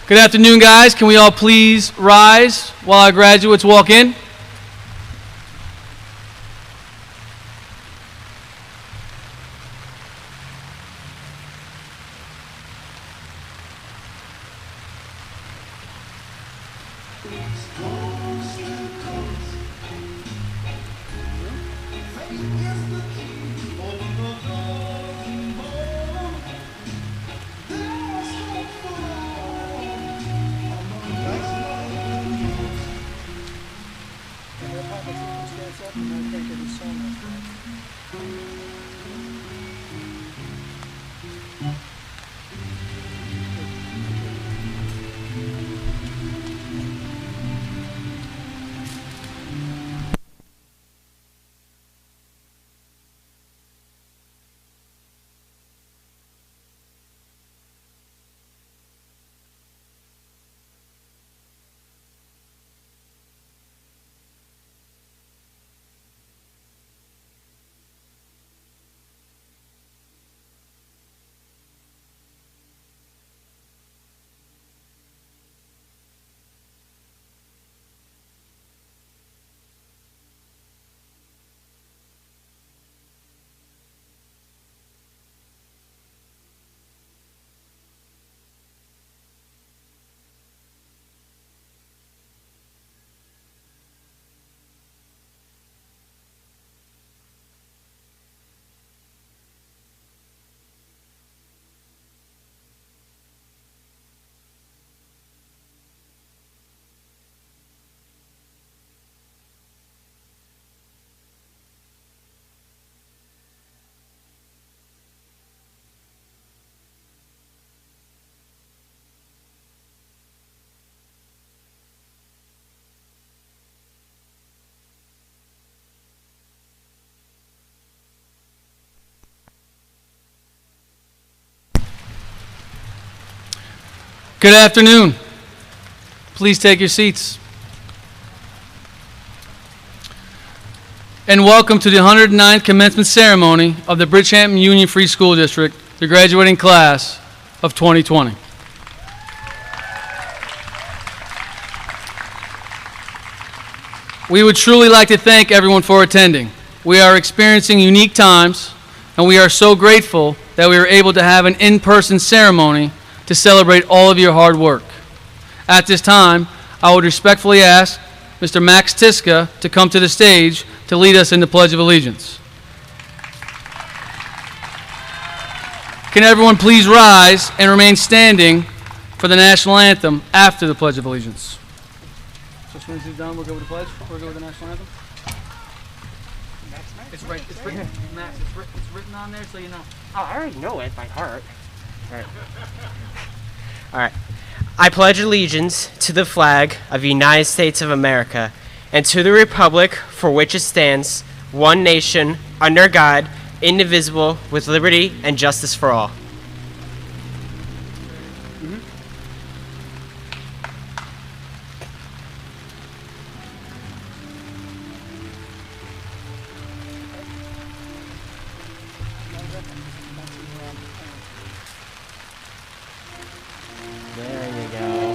Good afternoon, guys. Can we all please rise while our graduates walk in? Good afternoon. Please take your seats. And welcome to the 109th commencement ceremony of the Bridgehampton Union Free School District, the graduating class of 2020. We would truly like to thank everyone for attending. We are experiencing unique times, and we are so grateful that we were able to have an in-person ceremony to celebrate all of your hard work. At this time, I would respectfully ask Mr. Max Tiska to come to the stage to lead us in the Pledge of Allegiance. Can everyone please rise and remain standing for the national anthem after the Pledge of Allegiance? So as soon as he's done, we'll go with the pledge. We'll go with the national anthem. It's written, Max, it's written on there so you know. Oh, I already know it by heart. All right. I pledge allegiance to the flag of the United States of America and to the republic for which it stands, one nation, under God, indivisible, with liberty and justice for all. There you go.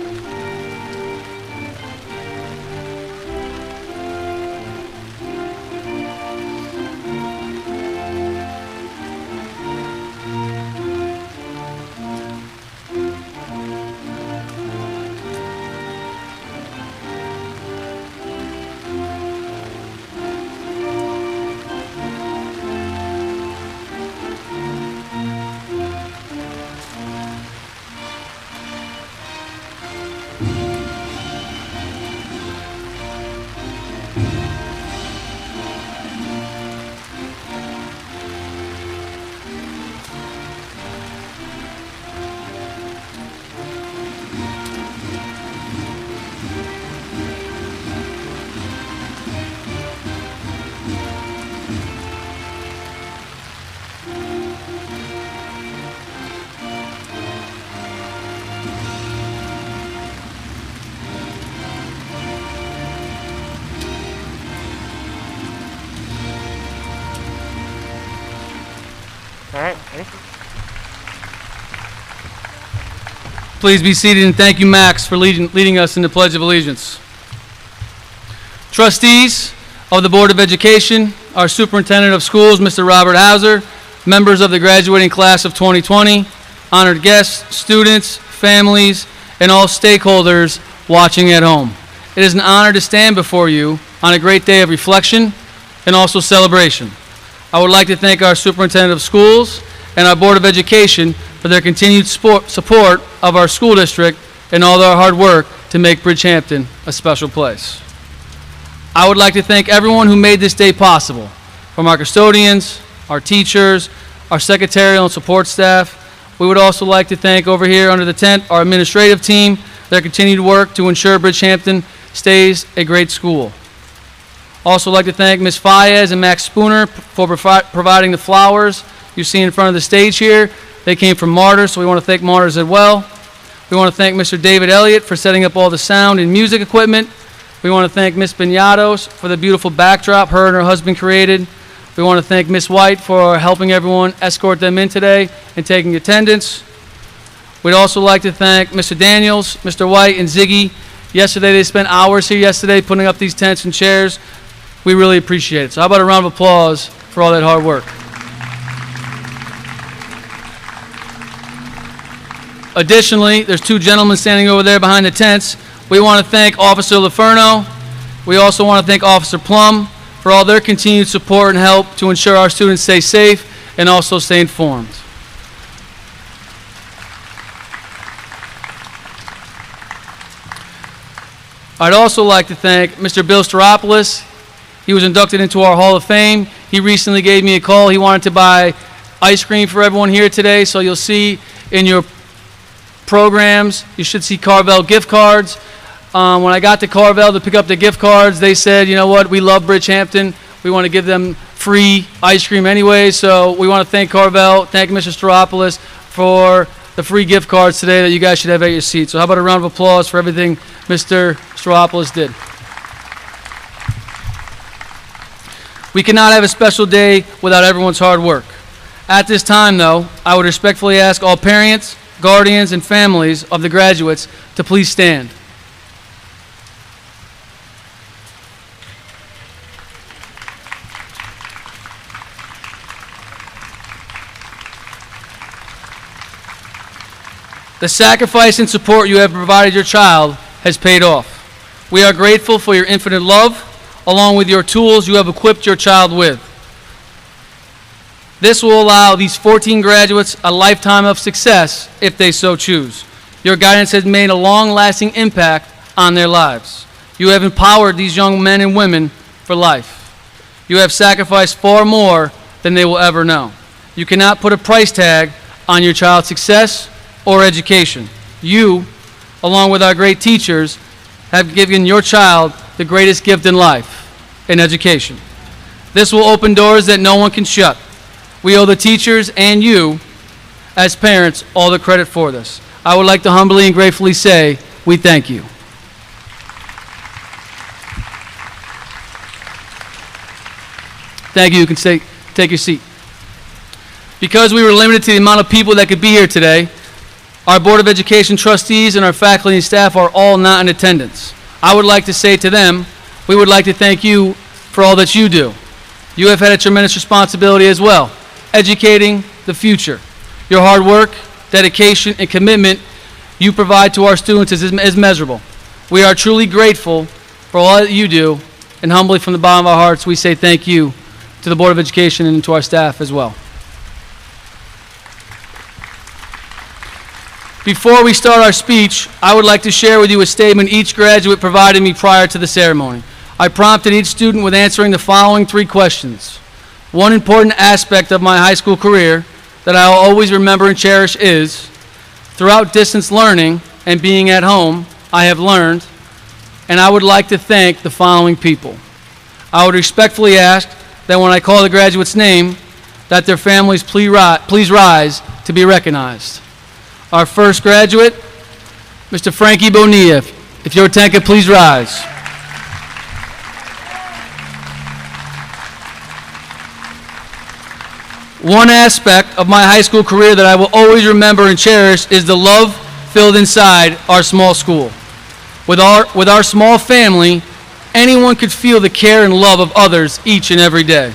All right, ready? Please be seated, and thank you, Max, for leading us in the Pledge of Allegiance. Trustees of the Board of Education, our Superintendent of Schools, Mr. Robert Hauser, members of the graduating class of 2020, honored guests, students, families, and all stakeholders watching at home. It is an honor to stand before you on a great day of reflection and also celebration. I would like to thank our Superintendent of Schools and our Board of Education for their continued support of our school district and all their hard work to make Bridgehampton a special place. I would like to thank everyone who made this day possible, from our custodians, our teachers, our secretarial and support staff. We would also like to thank over here under the tent our administrative team, their continued work to ensure Bridgehampton stays a great school. Also like to thank Ms. Fayez and Max Spooner for providing the flowers you see in front of the stage here. They came from Martyrs, so we want to thank Martyrs as well. We want to thank Mr. David Elliott for setting up all the sound and music equipment. We want to thank Ms. Bignatos for the beautiful backdrop her and her husband created. We want to thank Ms. White for helping everyone escort them in today and taking attendance. We'd also like to thank Mr. Daniels, Mr. White, and Ziggy. Yesterday, they spent hours here yesterday putting up these tents and chairs. We really appreciate it. So how about a round of applause for all that hard work? Additionally, there's two gentlemen standing over there behind the tents. We want to thank Officer Laferno. We also want to thank Officer Plum for all their continued support and help to ensure our students stay safe and also stay informed. I'd also like to thank Mr. Bill Staropoulos. He was inducted into our Hall of Fame. He recently gave me a call. He wanted to buy ice cream for everyone here today, so you'll see in your programs, you should see Carvel gift cards. When I got to Carvel to pick up the gift cards, they said, you know what, we love Bridgehampton. We want to give them free ice cream anyway, so we want to thank Carvel, thank Mr. Staropoulos for the free gift cards today that you guys should have at your seat. So how about a round of applause for everything Mr. Staropoulos did. We cannot have a special day without everyone's hard work. At this time, though, I would respectfully ask all parents, guardians, and families of the graduates to please stand. The sacrifice and support you have provided your child has paid off. We are grateful for your infinite love, along with your tools you have equipped your child with. This will allow these 14 graduates a lifetime of success if they so choose. Your guidance has made a long-lasting impact on their lives. You have empowered these young men and women for life. You have sacrificed far more than they will ever know. You cannot put a price tag on your child's success or education. You, along with our great teachers, have given your child the greatest gift in life, in education. This will open doors that no one can shut. We owe the teachers and you, as parents, all the credit for this. I would like to humbly and gratefully say, we thank you. Thank you. You can take your seat. Because we were limited to the amount of people that could be here today, our Board of Education trustees and our faculty and staff are all not in attendance. I would like to say to them, we would like to thank you for all that you do. You have had a tremendous responsibility as well, educating the future. Your hard work, dedication, and commitment you provide to our students is measurable. We are truly grateful for all that you do, and humbly from the bottom of our hearts, we say thank you to the Board of Education and to our staff as well. Before we start our speech, I would like to share with you a statement each graduate provided me prior to the ceremony. I prompted each student with answering the following 3 questions. One important aspect of my high school career that I will always remember and cherish is, throughout distance learning and being at home, I have learned, and I would like to thank the following people. I would respectfully ask that when I call the graduate's name, that their families please rise to be recognized. Our first graduate, Mr. Frankie Bonilla. If your attend could please rise. One aspect of my high school career that I will always remember and cherish is the love, filled inside our small school. With our small family, anyone could feel the care and love of others each and every day.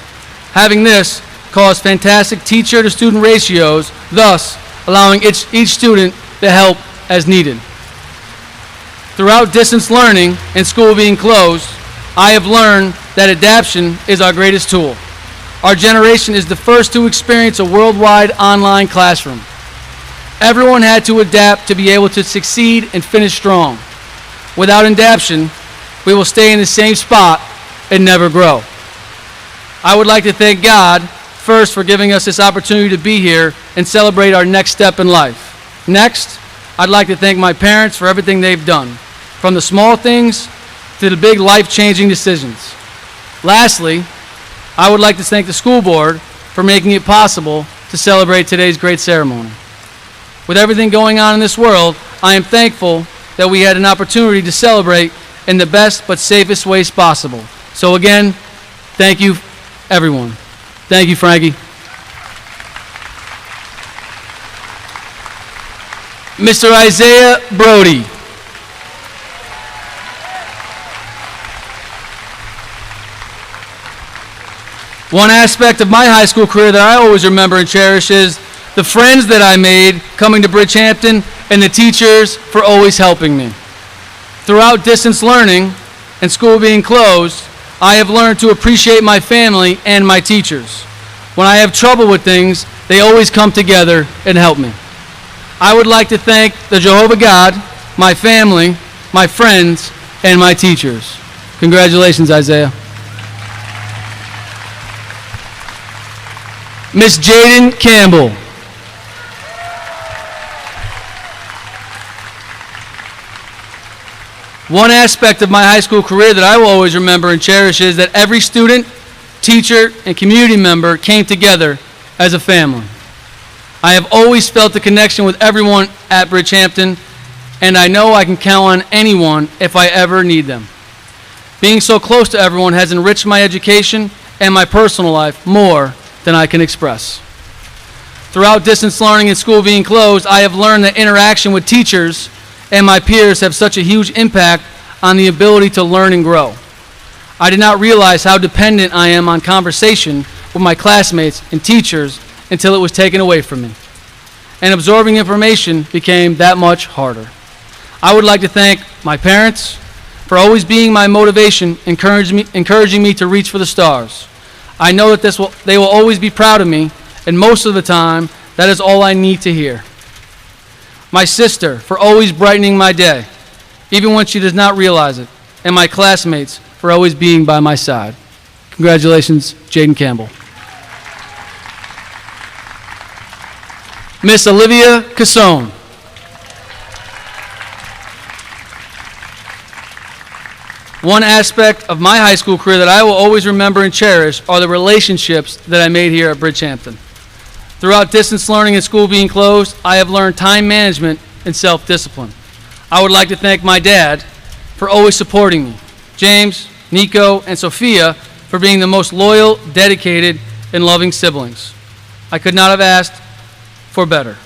Having this caused fantastic teacher-to-student ratios, thus allowing each student the help as needed. Throughout distance learning and school being closed, I have learned that adaptation is our greatest tool. Our generation is the first to experience a worldwide online classroom. Everyone had to adapt to be able to succeed and finish strong. Without adaptation, we will stay in the same spot and never grow. I would like to thank God first for giving us this opportunity to be here and celebrate our next step in life. Next, I'd like to thank my parents for everything they've done, from the small things to the big life-changing decisions. Lastly, I would like to thank the school board for making it possible to celebrate today's great ceremony. With everything going on in this world, I am thankful that we had an opportunity to celebrate in the best but safest ways possible. So again, thank you, everyone. Thank you, Frankie. Mr. Isaiah Brody. One aspect of my high school career that I always remember and cherish is the friends that I made coming to Bridgehampton and the teachers for always helping me. Throughout distance learning and school being closed, I have learned to appreciate my family and my teachers. When I have trouble with things, they always come together and help me. I would like to thank the Jehovah God, my family, my friends, and my teachers. Congratulations, Isaiah. Miss Jaden Campbell. One aspect of my high school career that I will always remember and cherish is that every student, teacher, and community member came together as a family. I have always felt the connection with everyone at Bridgehampton, and I know I can count on anyone if I ever need them. Being so close to everyone has enriched my education and my personal life more than I can express. Throughout distance learning and school being closed, I have learned that interaction with teachers and my peers have such a huge impact on the ability to learn and grow. I did not realize how dependent I am on conversation with my classmates and teachers until it was taken away from me. And absorbing information became that much harder. I would like to thank my parents for always being my motivation, encouraging me to reach for the stars. I know that they will always be proud of me, and most of the time, that is all I need to hear. My sister for always brightening my day, even when she does not realize it, and my classmates for always being by my side. Congratulations, Jaden Campbell. Miss Olivia Cassone. One aspect of my high school career that I will always remember and cherish are the relationships that I made here at Bridgehampton. Throughout distance learning and school being closed, I have learned time management and self-discipline. I would like to thank my dad for always supporting me, James, Nico, and Sophia for being the most loyal, dedicated, and loving siblings. I could not have asked for better.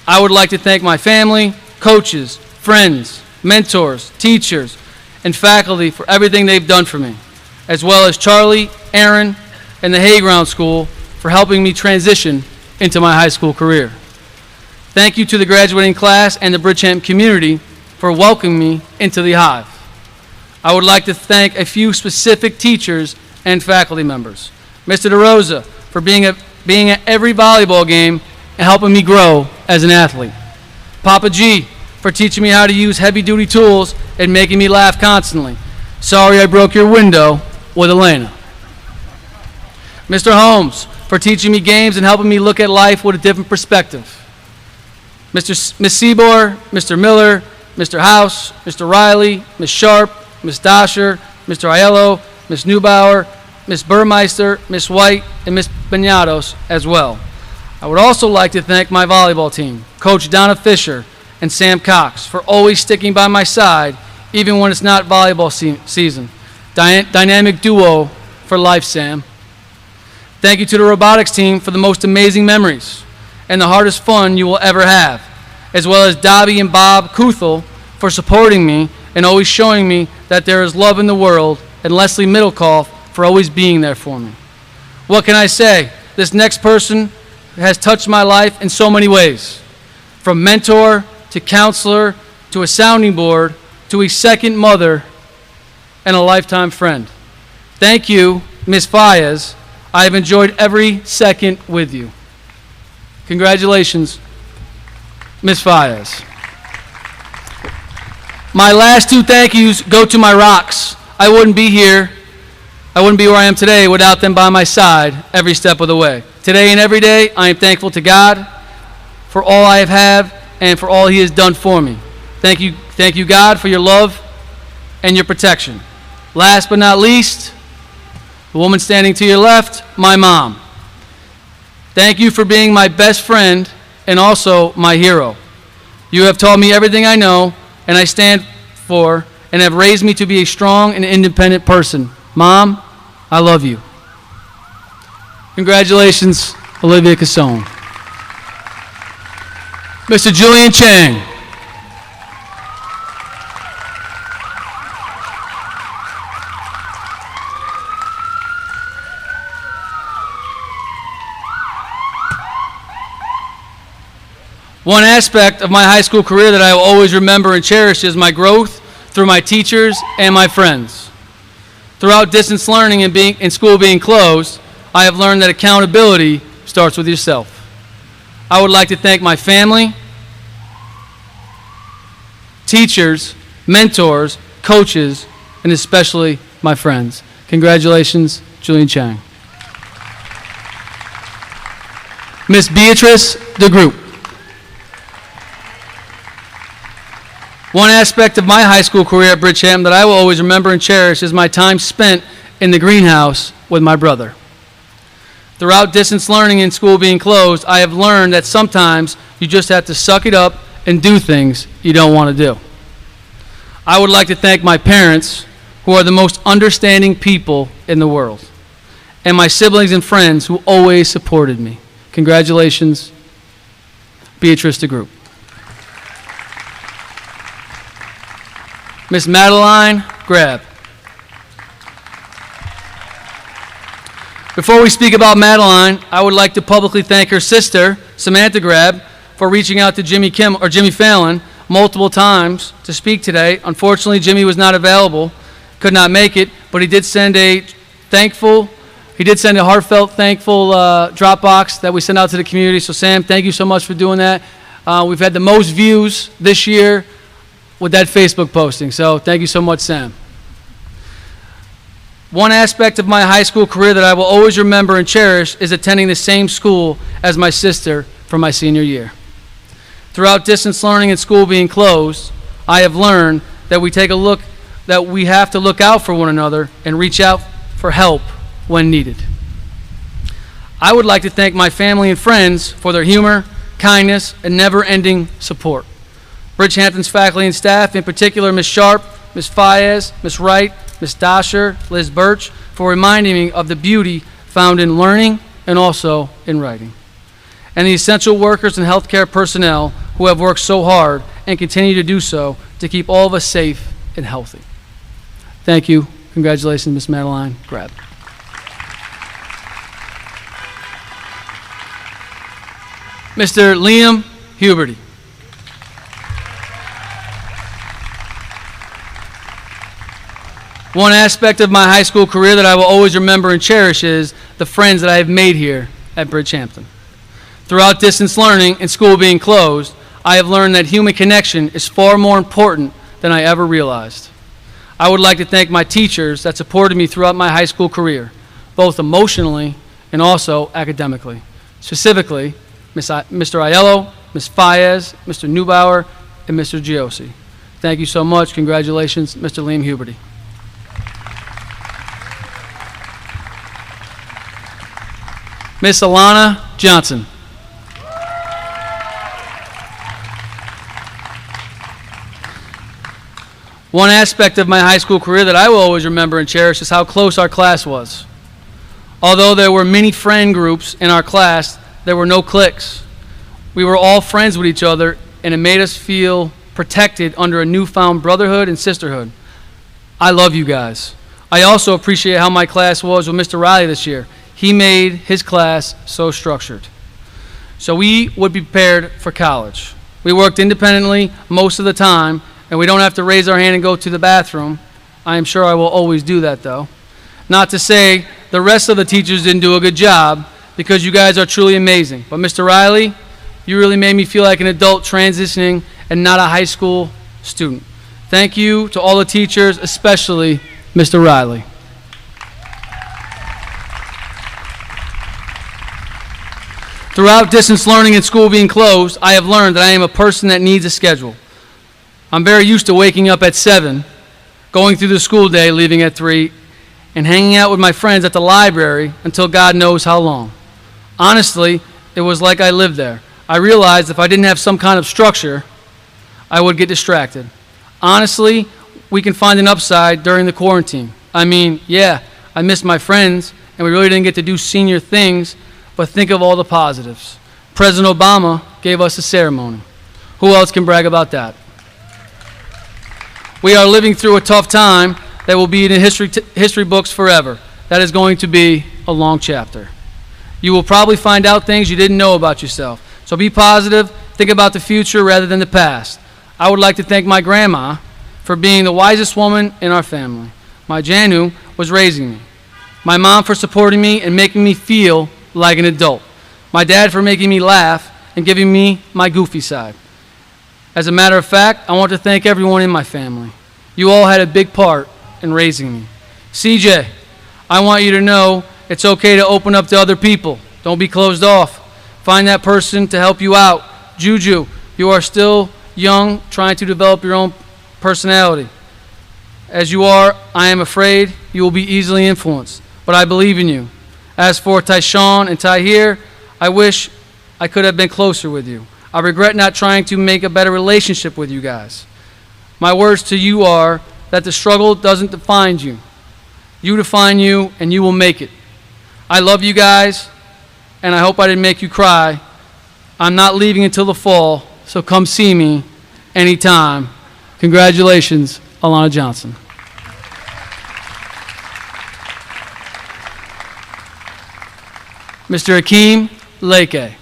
I would like to thank my family, coaches, friends, mentors, teachers, and faculty for everything they've done for me, as well as Charlie, Aaron, and the Hayground School for helping me transition into my high school career. Thank you to the graduating class and the Bridgehampton community for welcoming me into the Hive. I would like to thank a few specific teachers and faculty members. Mr. DeRosa for being at every volleyball game and helping me grow as an athlete. Papa G for teaching me how to use heavy-duty tools and making me laugh constantly. Sorry I broke your window with Elena. Mr. Holmes for teaching me games and helping me look at life with a different perspective. Miss Seabour, Mr. Miller, Mr. House, Mr. Riley, Miss Sharp, Miss Dosher, Mr. Aiello, Miss Neubauer, Miss Burmeister, Miss White, and Miss Banatos as well. I would also like to thank my volleyball team, Coach Donna Fisher and Sam Cox, for always sticking by my side even when it's not volleyball season. Dynamic duo for life, Sam. Thank you to the robotics team for the most amazing memories and the hardest fun you will ever have. as well as Dobby and Bob Kuthel for supporting me and always showing me that there is love in the world, and Leslie Middlecoff for always being there for me. What can I say? This next person has touched my life in so many ways, from mentor to counselor to a sounding board to a second mother and a lifetime friend. Thank you, Ms. Fayez. I have enjoyed every second with you. Congratulations, Ms. Fayez. My last two thank yous go to my rocks. I wouldn't be here, I wouldn't be where I am today without them by my side every step of the way. Today and every day, I am thankful to God for all I have and for all He has done for me. Thank you, God, for your love and your protection. Last but not least, the woman standing to your left, my mom. Thank you for being my best friend and also my hero. You have taught me everything I know and I stand for, and have raised me to be a strong and independent person. Mom, I love you. Congratulations, Olivia Casson. Mr. Julian Chang. One aspect of my high school career that I will always remember and cherish is my growth through my teachers and my friends. Throughout distance learning and school being closed, I have learned that accountability starts with yourself. I would like to thank my family, teachers, mentors, coaches, and especially my friends. Congratulations, Julian Chang. Miss Beatrice DeGroot. One aspect of my high school career at Bridgehampton that I will always remember and cherish is my time spent in the greenhouse with my brother. Throughout distance learning and school being closed, I have learned that sometimes you just have to suck it up and do things you don't want to do. I would like to thank my parents, who are the most understanding people in the world, and my siblings and friends who always supported me. Congratulations, Beatrice DeGroot. Miss Madeline Grab. Before we speak about Madeline, I would like to publicly thank her sister, Samantha Grab, for reaching out to Jimmy Fallon multiple times to speak today. Unfortunately, Jimmy was not available, could not make it, but he did send a heartfelt, thankful Dropbox that we sent out to the community. So Sam, thank you so much for doing that. We've had the most views this year with that Facebook posting, so thank you so much, Sam. One aspect of my high school career that I will always remember and cherish is attending the same school as my sister for my senior year. Throughout distance learning and school being closed, I have learned that we have to look out for one another and reach out for help when needed. I would like to thank my family and friends for their humor, kindness, and never-ending support. Bridgehampton's faculty and staff, in particular Ms. Sharp, Ms. Fayez, Ms. Wright, Ms. Dosher, Liz Birch, for reminding me of the beauty found in learning and also in writing. And the essential workers and healthcare personnel who have worked so hard and continue to do so to keep all of us safe and healthy. Thank you. Congratulations, Ms. Madeline Grab. Mr. Liam Huberty. One aspect of my high school career that I will always remember and cherish is the friends that I have made here at Bridgehampton. Throughout distance learning and school being closed, I have learned that human connection is far more important than I ever realized. I would like to thank my teachers that supported me throughout my high school career, both emotionally and also academically. Specifically, Mr. Aiello, Ms. Fayez, Mr. Neubauer, and Mr. Giosi. Thank you so much. Congratulations, Mr. Liam Huberty. Miss Alana Johnson. One aspect of my high school career that I will always remember and cherish is how close our class was. Although there were many friend groups in our class, there were no cliques. We were all friends with each other, and it made us feel protected under a newfound brotherhood and sisterhood. I love you guys. I also appreciate how my class was with Mr. Riley this year. He made his class so structured. So we would be prepared for college. We worked independently most of the time, and we don't have to raise our hand and go to the bathroom. I am sure I will always do that, though. Not to say the rest of the teachers didn't do a good job, because you guys are truly amazing. But Mr. Riley, you really made me feel like an adult transitioning and not a high school student. Thank you to all the teachers, especially Mr. Riley. Throughout distance learning and school being closed, I have learned that I am a person that needs a schedule. I'm very used to waking up at 7, going through the school day, leaving at 3, and hanging out with my friends at the library until God knows how long. Honestly, it was like I lived there. I realized if I didn't have some kind of structure, I would get distracted. Honestly, we can find an upside during the quarantine. I mean, yeah, I missed my friends, and we really didn't get to do senior things, but think of all the positives. President Obama gave us a ceremony. Who else can brag about that? We are living through a tough time that will be in the history books forever. That is going to be a long chapter. You will probably find out things you didn't know about yourself. So be positive, think about the future rather than the past. I would like to thank my grandma for being the wisest woman in our family. My Janu was raising me. My mom for supporting me and making me feel like an adult. My dad for making me laugh and giving me my goofy side. As a matter of fact, I want to thank everyone in my family. You all had a big part in raising me. CJ, I want you to know it's okay to open up to other people. Don't be closed off. Find that person to help you out. Juju, you are still young, trying to develop your own personality. As you are, I am afraid you will be easily influenced, but I believe in you. As for Tyshawn and Tahir, I wish I could have been closer with you. I regret not trying to make a better relationship with you guys. My words to you are that the struggle doesn't define you. You define you, and you will make it. I love you guys, and I hope I didn't make you cry. I'm not leaving until the fall, so come see me anytime. Congratulations, Alana Johnson. Mr. Hakeem Leke.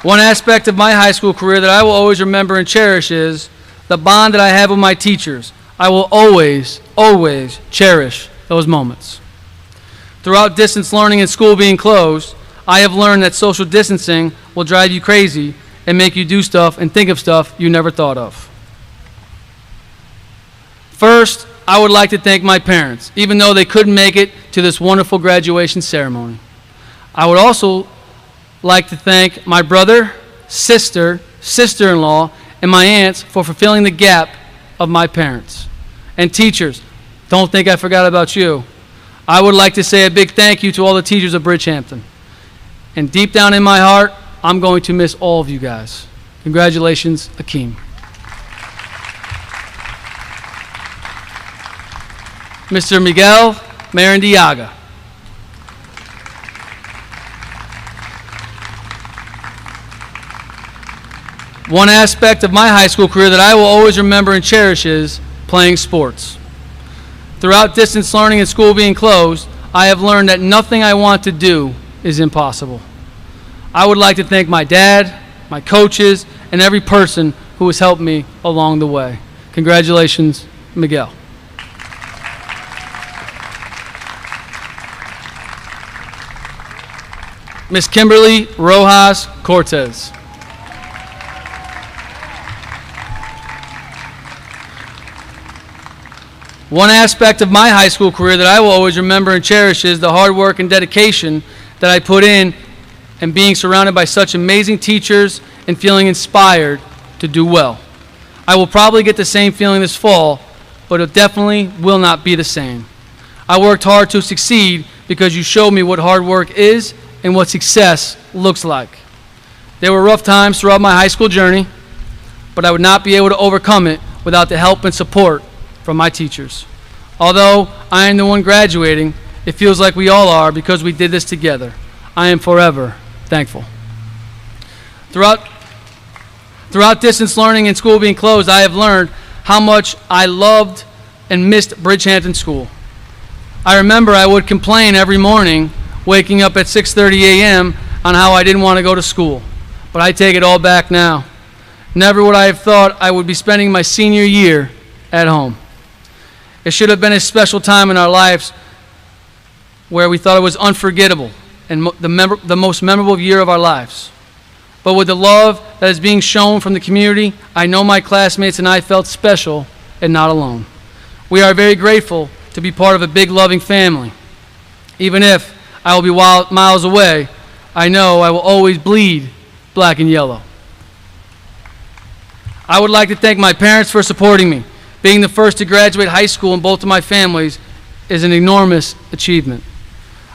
One aspect of my high school career that I will always remember and cherish is the bond that I have with my teachers. I will always, always cherish those moments. Throughout distance learning and school being closed, I have learned that social distancing will drive you crazy and make you do stuff and think of stuff you never thought of. First, I would like to thank my parents, even though they couldn't make it to this wonderful graduation ceremony. I would also like to thank my brother, sister, sister-in-law, and my aunts for fulfilling the gap of my parents. And teachers, don't think I forgot about you. I would like to say a big thank you to all the teachers of Bridgehampton. And deep down in my heart, I'm going to miss all of you guys. Congratulations, Akeem. Mr. Miguel Marandiaga. One aspect of my high school career that I will always remember and cherish is playing sports. Throughout distance learning and school being closed, I have learned that nothing I want to do is impossible. I would like to thank my dad, my coaches, and every person who has helped me along the way. Congratulations, Miguel. Miss Kimberly Rojas Cortez. One aspect of my high school career that I will always remember and cherish is the hard work and dedication that I put in and being surrounded by such amazing teachers and feeling inspired to do well. I will probably get the same feeling this fall, but it definitely will not be the same. I worked hard to succeed because you showed me what hard work is and what success looks like. There were rough times throughout my high school journey, but I would not be able to overcome it without the help and support from my teachers. Although I am the one graduating, it feels like we all are because we did this together. I am forever thankful. Throughout distance learning and school being closed, I have learned how much I loved and missed Bridgehampton School. I remember I would complain every morning, waking up at 6:30 a.m. on how I didn't want to go to school. But I take it all back now. Never would I have thought I would be spending my senior year at home. It should have been a special time in our lives where we thought it was unforgettable and the most memorable year of our lives. But with the love that is being shown from the community, I know my classmates and I felt special and not alone. We are very grateful to be part of a big, loving family. Even if I will be miles away, I know I will always bleed black and yellow. I would like to thank my parents for supporting me. Being the first to graduate high school in both of my families is an enormous achievement.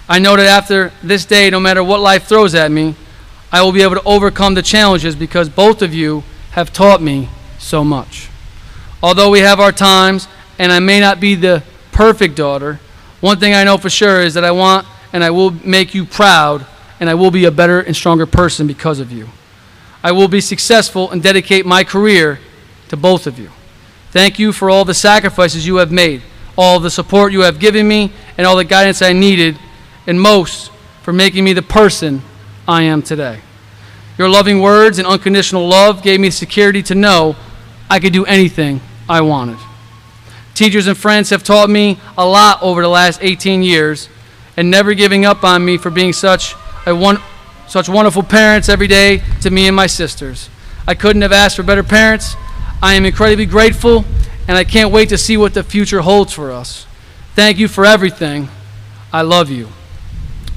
I know that after this day, no matter what life throws at me, I will be able to overcome the challenges because both of you have taught me so much. Although we have our times, and I may not be the perfect daughter, one thing I know for sure is that I want and I will make you proud, and I will be a better and stronger person because of you. I will be successful and dedicate my career to both of you. Thank you for all the sacrifices you have made, all the support you have given me, and all the guidance I needed, and most for making me the person I am today. Your loving words and unconditional love gave me security to know I could do anything I wanted. Teachers and friends have taught me a lot over the last 18 years, and never giving up on me for being such wonderful parents every day to me and my sisters. I couldn't have asked for better parents. I am incredibly grateful, and I can't wait to see what the future holds for us. Thank you for everything. I love you.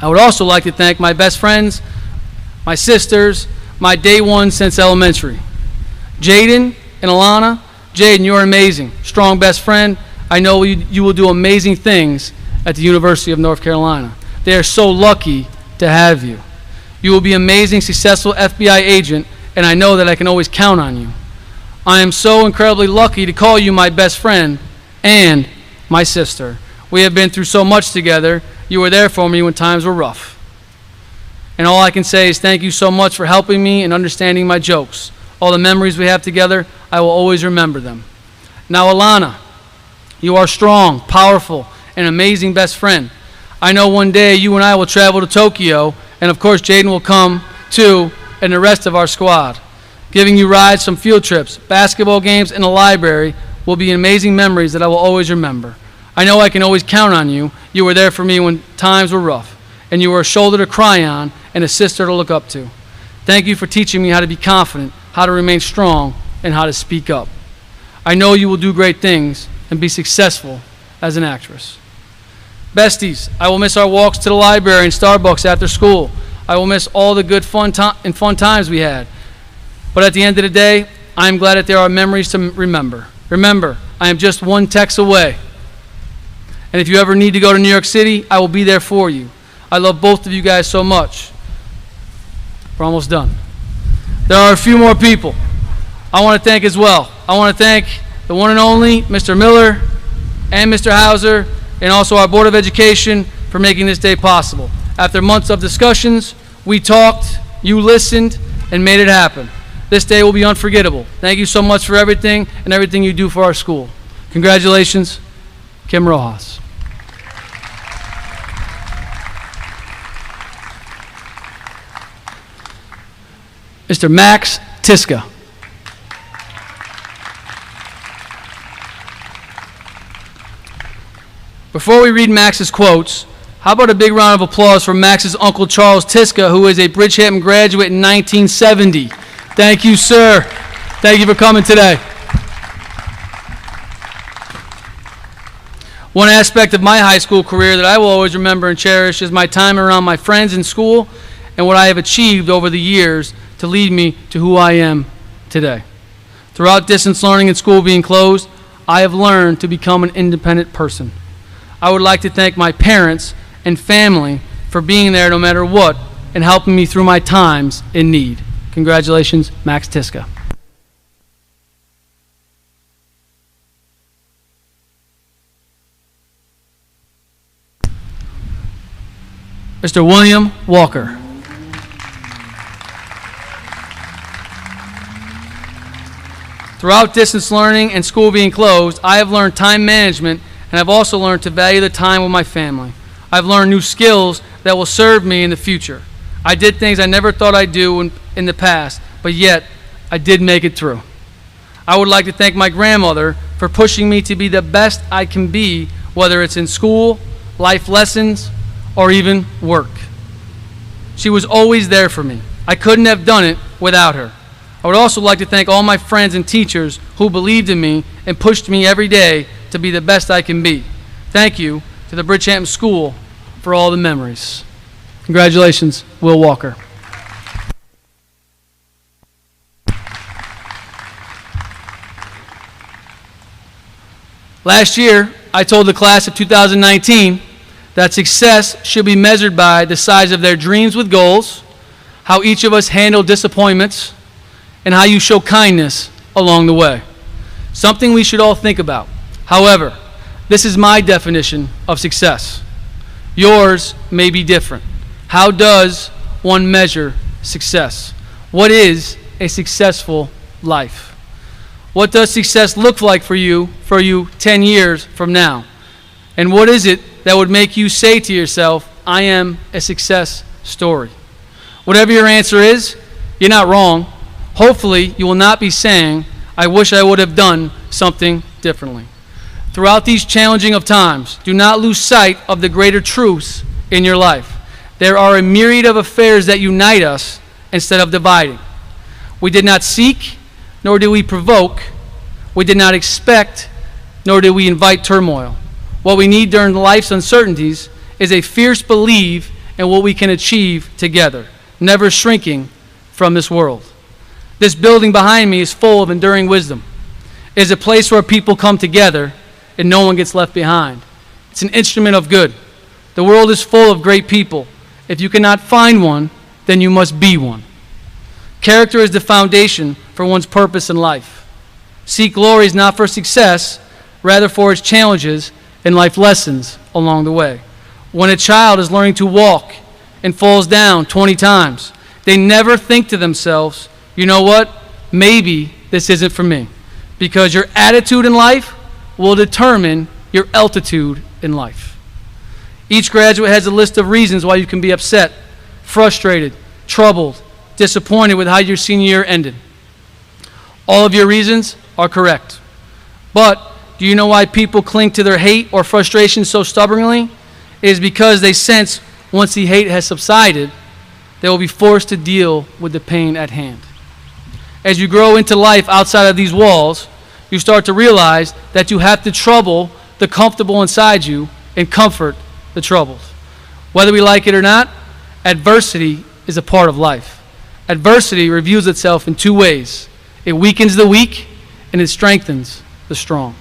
I would also like to thank my best friends, my sisters, my day one since elementary. Jaden and Alana. Jaden, you're amazing. Strong best friend. I know you will do amazing things at the University of North Carolina. They are so lucky to have you. You will be an amazing, successful FBI agent, and I know that I can always count on you. I am so incredibly lucky to call you my best friend and my sister. We have been through so much together. You were there for me when times were rough. And all I can say is thank you so much for helping me and understanding my jokes. All the memories we have together, I will always remember them. Now, Alana, you are strong, powerful, and amazing best friend. I know one day you and I will travel to Tokyo, and of course Jaden will come too, and the rest of our squad. Giving you rides from field trips, basketball games, and the library will be amazing memories that I will always remember. I know I can always count on you. You were there for me when times were rough, and you were a shoulder to cry on and a sister to look up to. Thank you for teaching me how to be confident, how to remain strong, and how to speak up. I know you will do great things and be successful as an actress. Besties, I will miss our walks to the library and Starbucks after school. I will miss all the good fun times we had. But at the end of the day, I am glad that there are memories to remember. Remember, I am just one text away. And if you ever need to go to New York City, I will be there for you. I love both of you guys so much. We're almost done. There are a few more people I want to thank as well. I want to thank the one and only Mr. Miller and Mr. Hauser, and also our Board of Education for making this day possible. After months of discussions, we talked, you listened, and made it happen. This day will be unforgettable. Thank you so much for everything and everything you do for our school. Congratulations, Kim Rojas. Mr. Max Tiska. Before we read Max's quotes, how about a big round of applause for Max's uncle Charles Tiska, who is a Bridgehampton graduate in 1970. Thank you, sir. Thank you for coming today. One aspect of my high school career that I will always remember and cherish is my time around my friends in school and what I have achieved over the years to lead me to who I am today. Throughout distance learning and school being closed, I have learned to become an independent person. I would like to thank my parents and family for being there no matter what and helping me through my times in need. Congratulations, Max Tiska. Mr. William Walker. Throughout distance learning and school being closed, I have learned time management, and I've also learned to value the time with my family. I've learned new skills that will serve me in the future. I did things I never thought I'd do in the past, but yet I did make it through. I would like to thank my grandmother for pushing me to be the best I can be, whether it's in school, life lessons, or even work. She was always there for me. I couldn't have done it without her. I would also like to thank all my friends and teachers who believed in me and pushed me every day to be the best I can be. Thank you to the Bridgehampton School for all the memories. Congratulations, Will Walker. Last year, I told the class of 2019 that success should be measured by the size of their dreams with goals, how each of us handle disappointments, and how you show kindness along the way. Something we should all think about. However, this is my definition of success. Yours may be different. How does one measure success? What is a successful life? What does success look like for you 10 years from now? And what is it that would make you say to yourself, I am a success story? Whatever your answer is, you're not wrong. Hopefully, you will not be saying, I wish I would have done something differently. Throughout these challenging of times, do not lose sight of the greater truths in your life. There are a myriad of affairs that unite us instead of dividing. We did not seek, nor did we provoke. We did not expect, nor did we invite turmoil. What we need during life's uncertainties is a fierce belief in what we can achieve together, never shrinking from this world. This building behind me is full of enduring wisdom. It is a place where people come together and no one gets left behind. It's an instrument of good. The world is full of great people. If you cannot find one, then you must be one. Character is the foundation for one's purpose in life. Seek glory is not for success, rather for its challenges and life lessons along the way. When a child is learning to walk and falls down 20 times, they never think to themselves, you know what, maybe this isn't for me. Because your attitude in life will determine your altitude in life. Each graduate has a list of reasons why you can be upset, frustrated, troubled, disappointed with how your senior year ended. All of your reasons are correct. But do you know why people cling to their hate or frustration so stubbornly? It is because they sense once the hate has subsided, they will be forced to deal with the pain at hand. As you grow into life outside of these walls, you start to realize that you have to trouble the comfortable inside you and comfort the troubled. Whether we like it or not, adversity is a part of life. Adversity reveals itself in two ways. It weakens the weak and it strengthens the strong.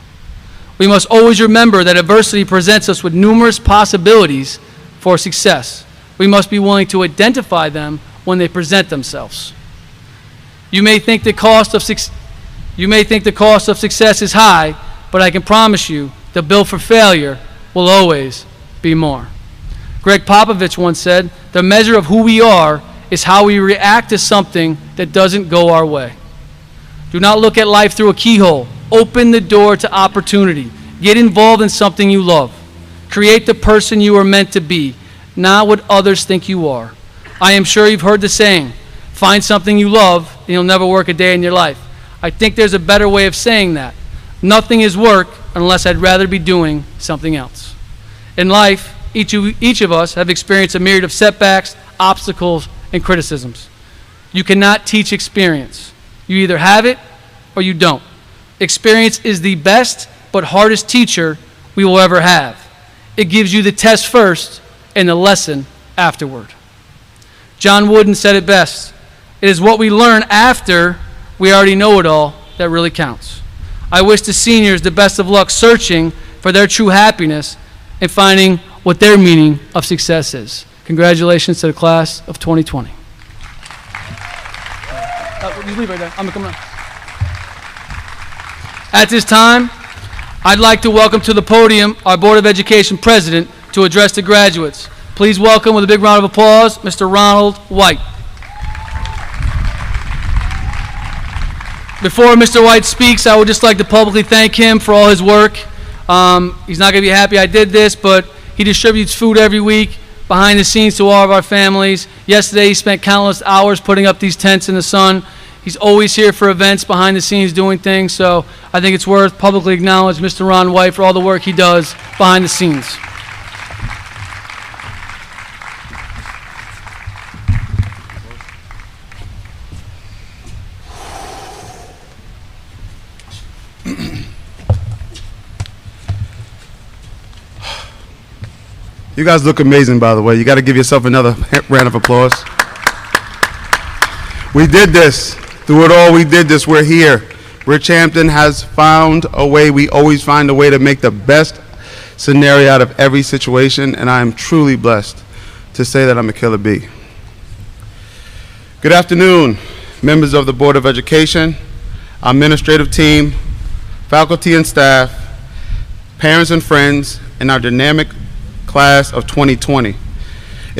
We must always remember that adversity presents us with numerous possibilities for success. We must be willing to identify them when they present themselves. You may think the cost of success is high, but I can promise you the bill for failure will always be more. Greg Popovich once said, the measure of who we are is how we react to something that doesn't go our way. Do not look at life through a keyhole. Open the door to opportunity. Get involved in something you love. Create the person you are meant to be, not what others think you are. I am sure you've heard the saying, find something you love and you'll never work a day in your life. I think there's a better way of saying that. Nothing is work unless I'd rather be doing something else. In life, each of us have experienced a myriad of setbacks, obstacles, and criticisms. You cannot teach experience. You either have it or you don't. Experience is the best but hardest teacher we will ever have. It gives you the test first and the lesson afterward. John Wooden said it best. It is what we learn after we already know it all that really counts. I wish the seniors the best of luck searching for their true happiness and finding what their meaning of success is. Congratulations to the class of 2020. You leave right there. I'm coming up. At this time, I'd like to welcome to the podium our Board of Education President to address the graduates. Please Please welcome with a big round of applause, Mr. Ronald White. Before Mr. White speaks, I would just like to publicly thank him for all his work. He's not going to be happy I did this, but he distributes food every week behind the scenes to all of our families. Yesterday, he spent countless hours putting up these tents in the sun. He's always here for events behind the scenes doing things, so I think it's worth publicly acknowledge Mr. Ron White for all the work he does behind the scenes. You guys look amazing, by the way. You got to give yourself another round of applause. We did this. Through it all, we did this. We're here. Bridgehampton has found a way. We always find a way to make the best scenario out of every situation, and I am truly blessed to say that I'm a killer bee. Good afternoon, members of the Board of Education, our administrative team, faculty and staff, parents and friends, and our dynamic class of 2020. It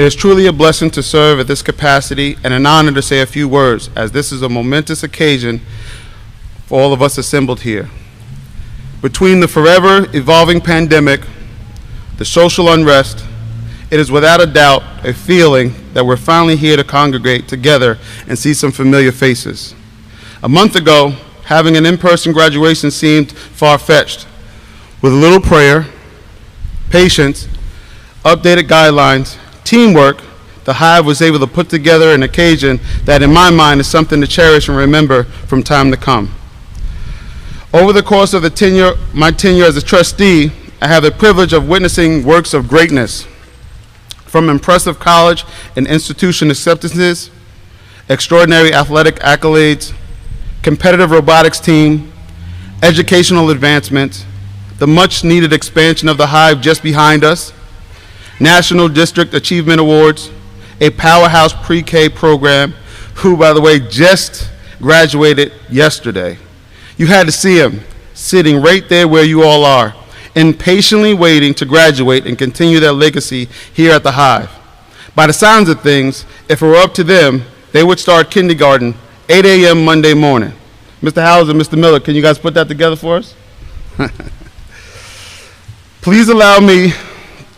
is truly a blessing to serve at this capacity and an honor to say a few words, as this is a momentous occasion for all of us assembled here. Between the forever evolving pandemic, the social unrest, it is without a doubt a feeling that we're finally here to congregate together and see some familiar faces. A month ago, having an in-person graduation seemed far-fetched. With a little prayer, patience, updated guidelines, teamwork, the Hive was able to put together an occasion that in my mind is something to cherish and remember from time to come. Over the course of my tenure as a trustee, I have the privilege of witnessing works of greatness, from impressive college and institution acceptances, extraordinary athletic accolades, competitive robotics team, educational advancements, the much needed expansion of the Hive just behind us, National District Achievement Awards, a powerhouse pre-K program, who, by the way, just graduated yesterday. You had to see him sitting right there where you all are, impatiently waiting to graduate and continue their legacy here at the Hive. By the sounds of things, if it were up to them, they would start kindergarten 8 a.m. Monday morning. Mr. Howes and Mr. Miller, can you guys put that together for us? Please allow me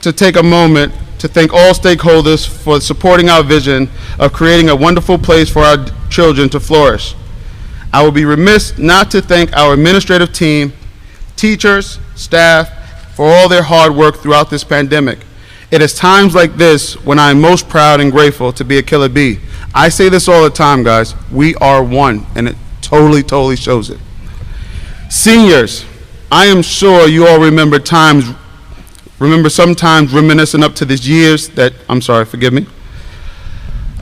to take a moment to thank all stakeholders for supporting our vision of creating a wonderful place for our children to flourish. I will be remiss not to thank our administrative team, teachers, staff, for all their hard work throughout this pandemic. It is times like this when I am most proud and grateful to be a killer bee. I say this all the time, guys. We are one, and it totally shows it. Seniors, I am sure you all remember sometimes reminiscent up to these years that, forgive me.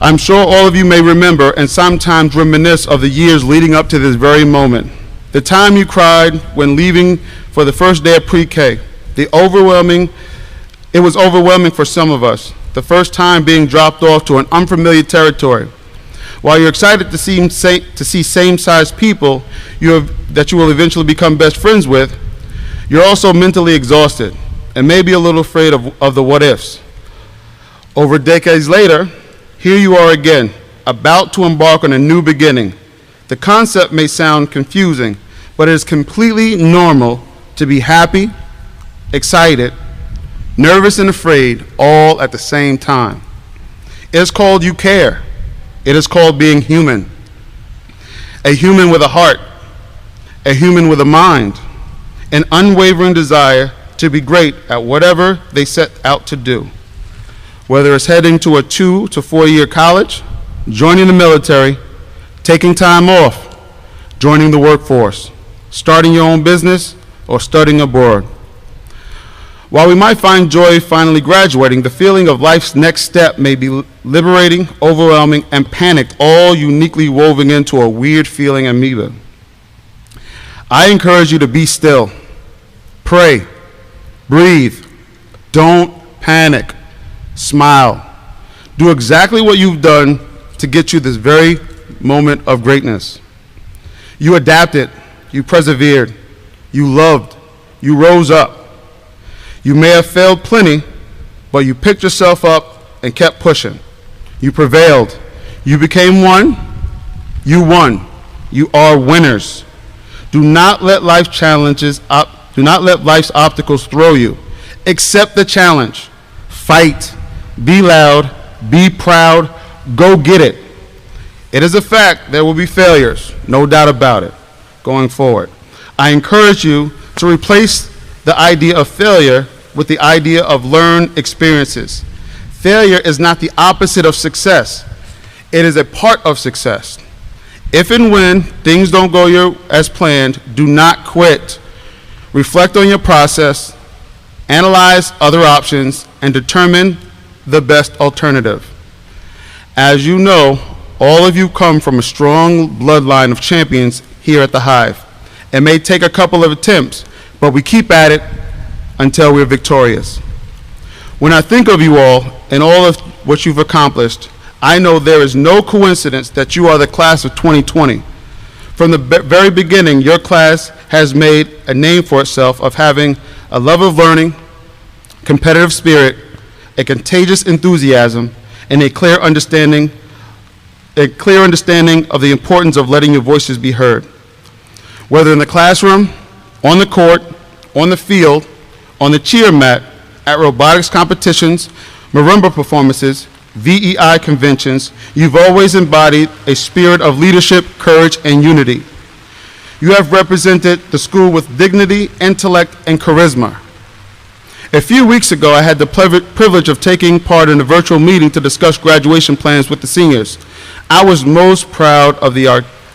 I'm sure all of you may remember and sometimes reminisce of the years leading up to this very moment. The time you cried when leaving for the first day of pre-K. It was overwhelming for some of us. The first time being dropped off to an unfamiliar territory. While you're excited to see same-sized people that you will eventually become best friends with, you're also mentally exhausted and maybe a little afraid of the what-ifs. Over decades later, here you are again, about to embark on a new beginning. The concept may sound confusing, but it is completely normal to be happy, excited, nervous, and afraid all at the same time. It is called you care. It is called being human. A human with a heart, a human with a mind, an unwavering desire to be great at whatever they set out to do. Whether it's heading to a 2 to 4 year college, joining the military, taking time off, joining the workforce, starting your own business, or studying abroad. While we might find joy finally graduating, the feeling of life's next step may be liberating, overwhelming, and panicked, all uniquely woven into a weird feeling amoeba. I encourage you to be still, pray, breathe, don't panic, smile. Do exactly what you've done to get you this very moment of greatness. You adapted, you persevered, you loved, you rose up. You may have failed plenty, but you picked yourself up and kept pushing. You prevailed. You became one. You won. You are winners. Do not let life's obstacles throw you. Accept the challenge. Fight. Be loud. Be proud. Go get it. It is a fact there will be failures, no doubt about it, going forward. I encourage you to replace the idea of failure with the idea of learned experiences. Failure is not the opposite of success. It is a part of success. If and when things don't go as planned, do not quit. Reflect on your process, analyze other options, and determine the best alternative. As you know, all of you come from a strong bloodline of champions here at the Hive. It may take a couple of attempts, but we keep at it until we're victorious. When I think of you all and all of what you've accomplished, I know there is no coincidence that you are the class of 2020. From the very beginning, your class has made a name for itself of having a love of learning, competitive spirit, a contagious enthusiasm, and a clear understanding of the importance of letting your voices be heard. Whether in the classroom, on the court, on the field, on the cheer mat, at robotics competitions, marimba performances, VEI conventions, you've always embodied a spirit of leadership, courage, and unity. You have represented the school with dignity, intellect, and charisma. A few weeks ago, I had the privilege of taking part in a virtual meeting to discuss graduation plans with the seniors. I was most proud of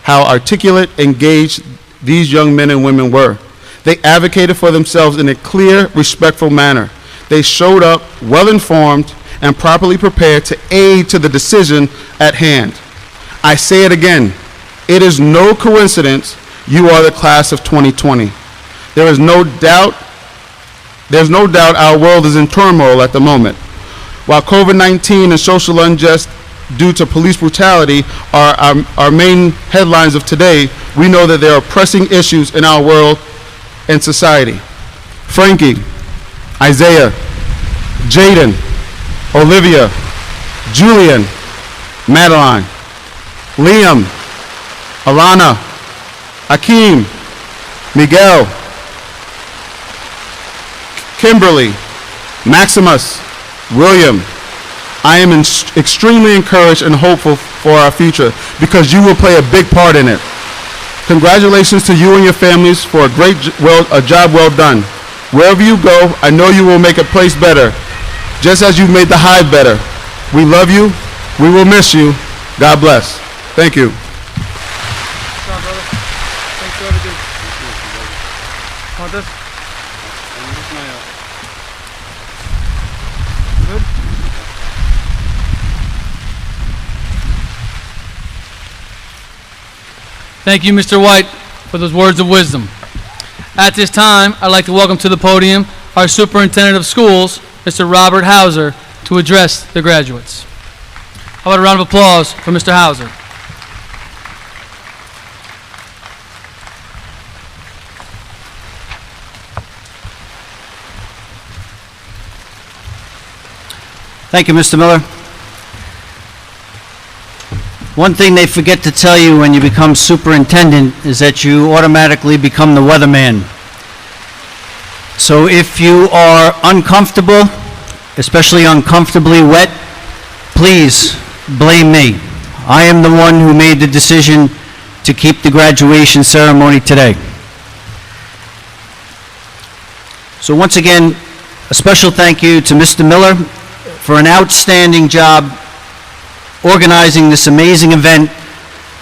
how articulate, engaged these young men and women were. They advocated for themselves in a clear, respectful manner. They showed up well-informed and properly prepared to aid to the decision at hand. I say it again, it is no coincidence you are the class of 2020. There's no doubt our world is in turmoil at the moment. While COVID-19 and social unrest due to police brutality are our main headlines of today, we know that there are pressing issues in our world and society. Frankie, Isaiah, Jaden, Olivia, Julian, Madeline, Liam, Alana, Akeem, Miguel, Kimberly, Maximus, William. I am extremely encouraged and hopeful for our future because you will play a big part in it. Congratulations to you and your families for a job well done. Wherever you go, I know you will make a place better, just as you've made the Hive better. We love you. We will miss you. God bless. Thank you. Thank you, Mr. White, for those words of wisdom. At this time, I'd like to welcome to the podium our Superintendent of Schools, Mr. Robert Hauser, to address the graduates. How about a round of applause for Mr. Hauser? Thank you, Mr. Miller. One thing they forget to tell you when you become superintendent is that you automatically become the weatherman. So if you are uncomfortable, especially uncomfortably wet, please blame me. I am the one who made the decision to keep the graduation ceremony today. So once again, a special thank you to Mr. Miller for an outstanding job organizing this amazing event,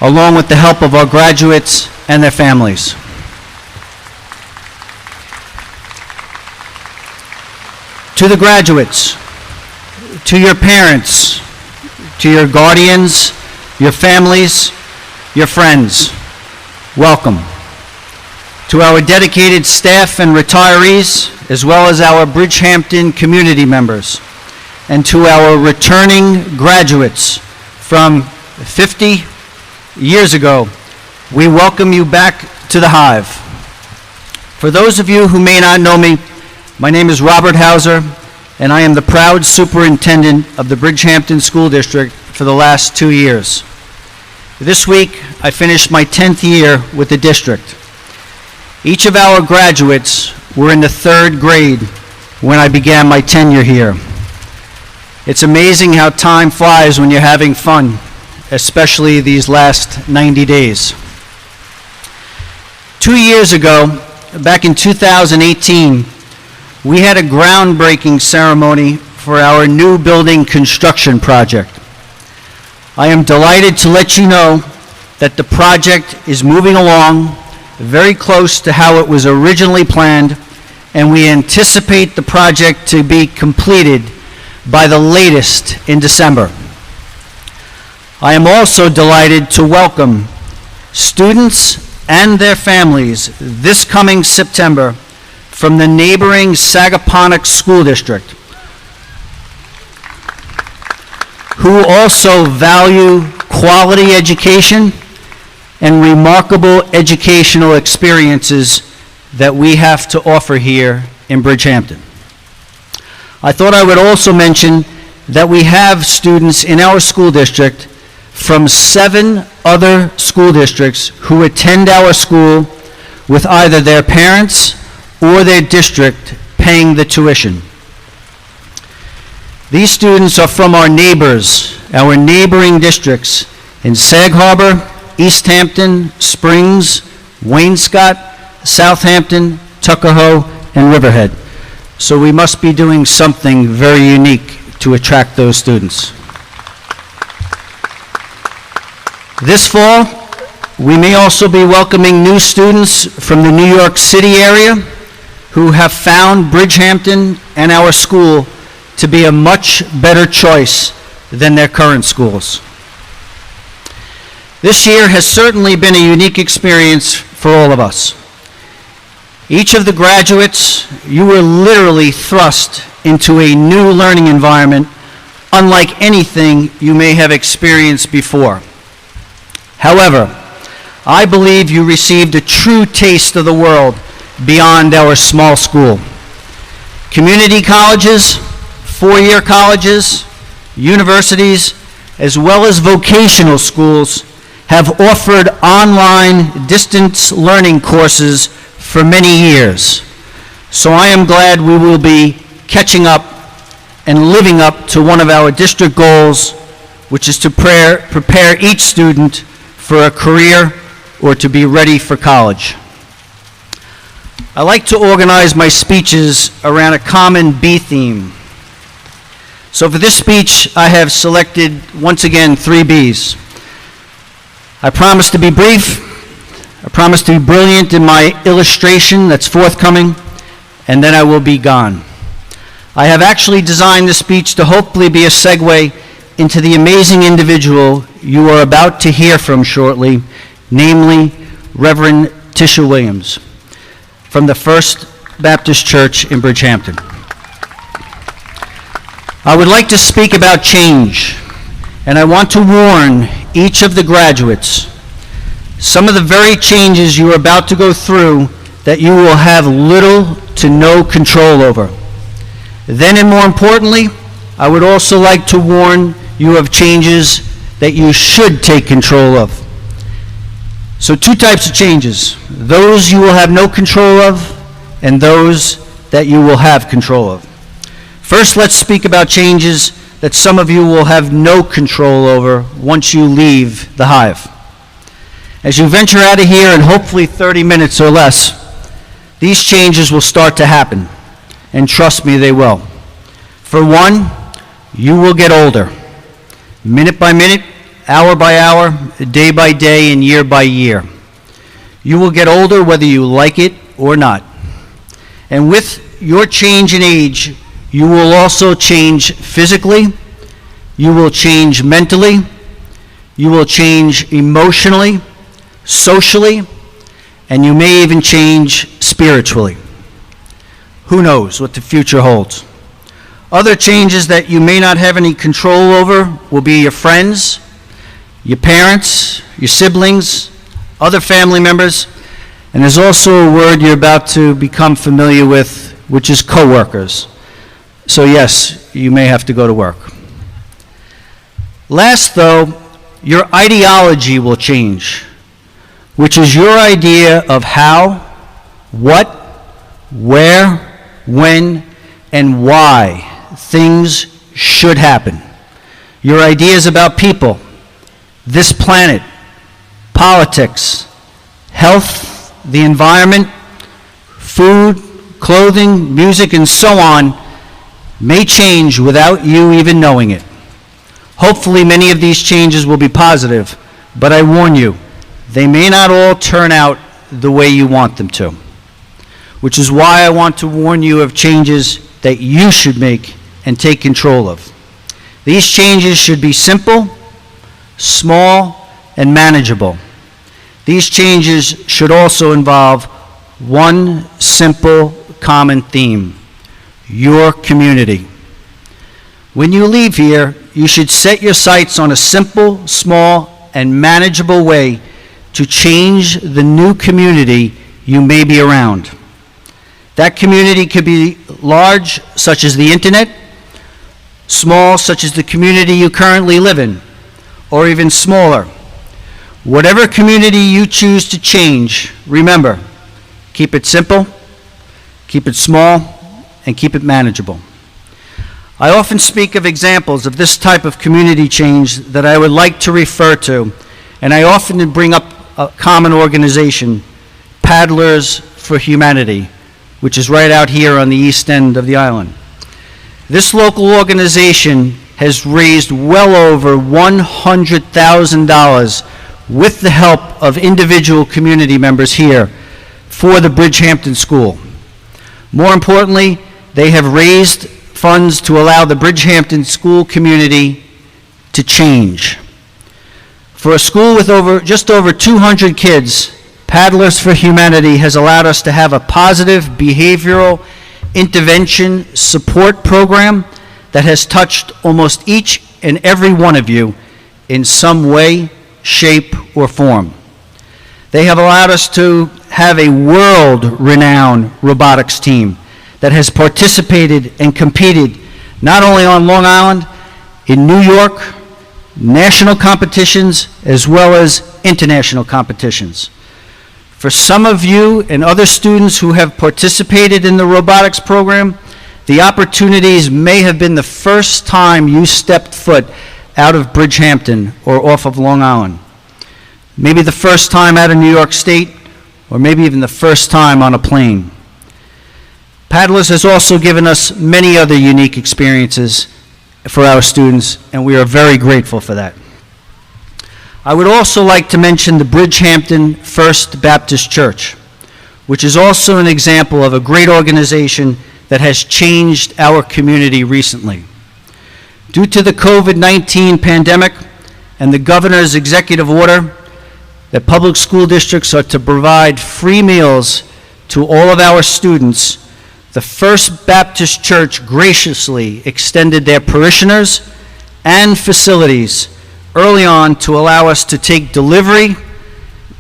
along with the help of our graduates and their families. To the graduates, to your parents, to your guardians, your families, your friends, welcome. To our dedicated staff and retirees, as well as our Bridgehampton community members, and to our returning graduates from 50 years ago, we welcome you back to the Hive. For those of you who may not know me, my name is Robert Hauser, and I am the proud superintendent of the Bridgehampton School District for the last 2 years. This week, I finished my 10th year with the district. Each of our graduates were in the 3rd grade when I began my tenure here. It's amazing how time flies when you're having fun, especially these last 90 days. 2 years ago, back in 2018, we had a groundbreaking ceremony for our new building construction project. I am delighted to let you know that the project is moving along very close to how it was originally planned, and we anticipate the project to be completed by the latest in December. I am also delighted to welcome students and their families this coming September from the neighboring Sagaponack School District, who also value quality education and remarkable educational experiences that we have to offer here in Bridgehampton. I thought I would also mention that we have students in our school district from 7 other school districts who attend our school with either their parents or their district paying the tuition. These students are from our neighbors, our neighboring districts in Sag Harbor, East Hampton, Springs, Wainscott, Southampton, Tuckahoe, and Riverhead. So we must be doing something very unique to attract those students. This fall, we may also be welcoming new students from the New York City area who have found Bridgehampton and our school to be a much better choice than their current schools. This year has certainly been a unique experience for all of us. Each of the graduates, you were literally thrust into a new learning environment unlike anything you may have experienced before. However, I believe you received a true taste of the world beyond our small school. Community colleges, 4-year colleges, universities, as well as vocational schools have offered online distance learning courses for many years. So I am glad we will be catching up and living up to one of our district goals, which is to prepare each student for a career or to be ready for college. I like to organize my speeches around a common B theme. So for this speech, I have selected, once again, 3 Bs. I promise to be brief, I promise to be brilliant in my illustration that's forthcoming, and then I will be gone. I have actually designed this speech to hopefully be a segue into the amazing individual you are about to hear from shortly, namely Reverend Tisha Williams from the First Baptist Church in Bridgehampton. I would like to speak about change, and I want to warn each of the graduates, some of the very changes you are about to go through that you will have little to no control over. Then, and more importantly, I would also like to warn you of changes that you should take control of. So 2 types of changes: those you will have no control of, and those that you will have control of. First, let's speak about changes that some of you will have no control over once you leave the hive. As you venture out of here in hopefully 30 minutes or less, these changes will start to happen, and trust me, they will. For one, you will get older, minute by minute, hour by hour, day by day, and year by year. You will get older whether you like it or not. And with your change in age, you will also change physically, you will change mentally, you will change emotionally, socially, and you may even change spiritually. Who knows what the future holds? Other changes that you may not have any control over will be your friends, your parents, your siblings, other family members, and there's also a word you're about to become familiar with, which is coworkers. So yes, you may have to go to work. Last, though, your ideology will change, which is your idea of how, what, where, when, and why things should happen. Your ideas about people, this planet, politics, health, the environment, food, clothing, music, and so on may change without you even knowing it. Hopefully, many of these changes will be positive, but I warn you, they may not all turn out the way you want them to, which is why I want to warn you of changes that you should make and take control of. These changes should be simple, small, and manageable. These changes should also involve one simple common theme: your community. When you leave here, you should set your sights on a simple, small, and manageable way to change the new community you may be around. That community could be large, such as the internet, small, such as the community you currently live in, or even smaller. Whatever community you choose to change, remember, keep it simple, keep it small, and keep it manageable. I often speak of examples of this type of community change that I would like to refer to, and I often bring up a common organization, Paddlers for Humanity, which is right out here on the east end of the island. This local organization has raised well over $100,000 with the help of individual community members here for the Bridgehampton School. More importantly, they have raised funds to allow the Bridgehampton school community to change. For a school with just over 200 kids, Paddlers for Humanity has allowed us to have a positive behavioral intervention support program that has touched almost each and every one of you in some way, shape, or form. They have allowed us to have a world-renowned robotics team that has participated and competed not only on Long Island, in New York, national competitions, as well as international competitions. For some of you and other students who have participated in the robotics program, the opportunities may have been the first time you stepped foot out of Bridgehampton or off of Long Island. Maybe the first time out of New York State, or maybe even the first time on a plane. Paddlers has also given us many other unique experiences for our students, and we are very grateful for that. I would also like to mention the Bridgehampton First Baptist Church, which is also an example of a great organization that has changed our community recently. Due to the COVID-19 pandemic and the governor's executive order that public school districts are to provide free meals to all of our students, the First Baptist Church graciously extended their parishioners and facilities early on to allow us to take delivery,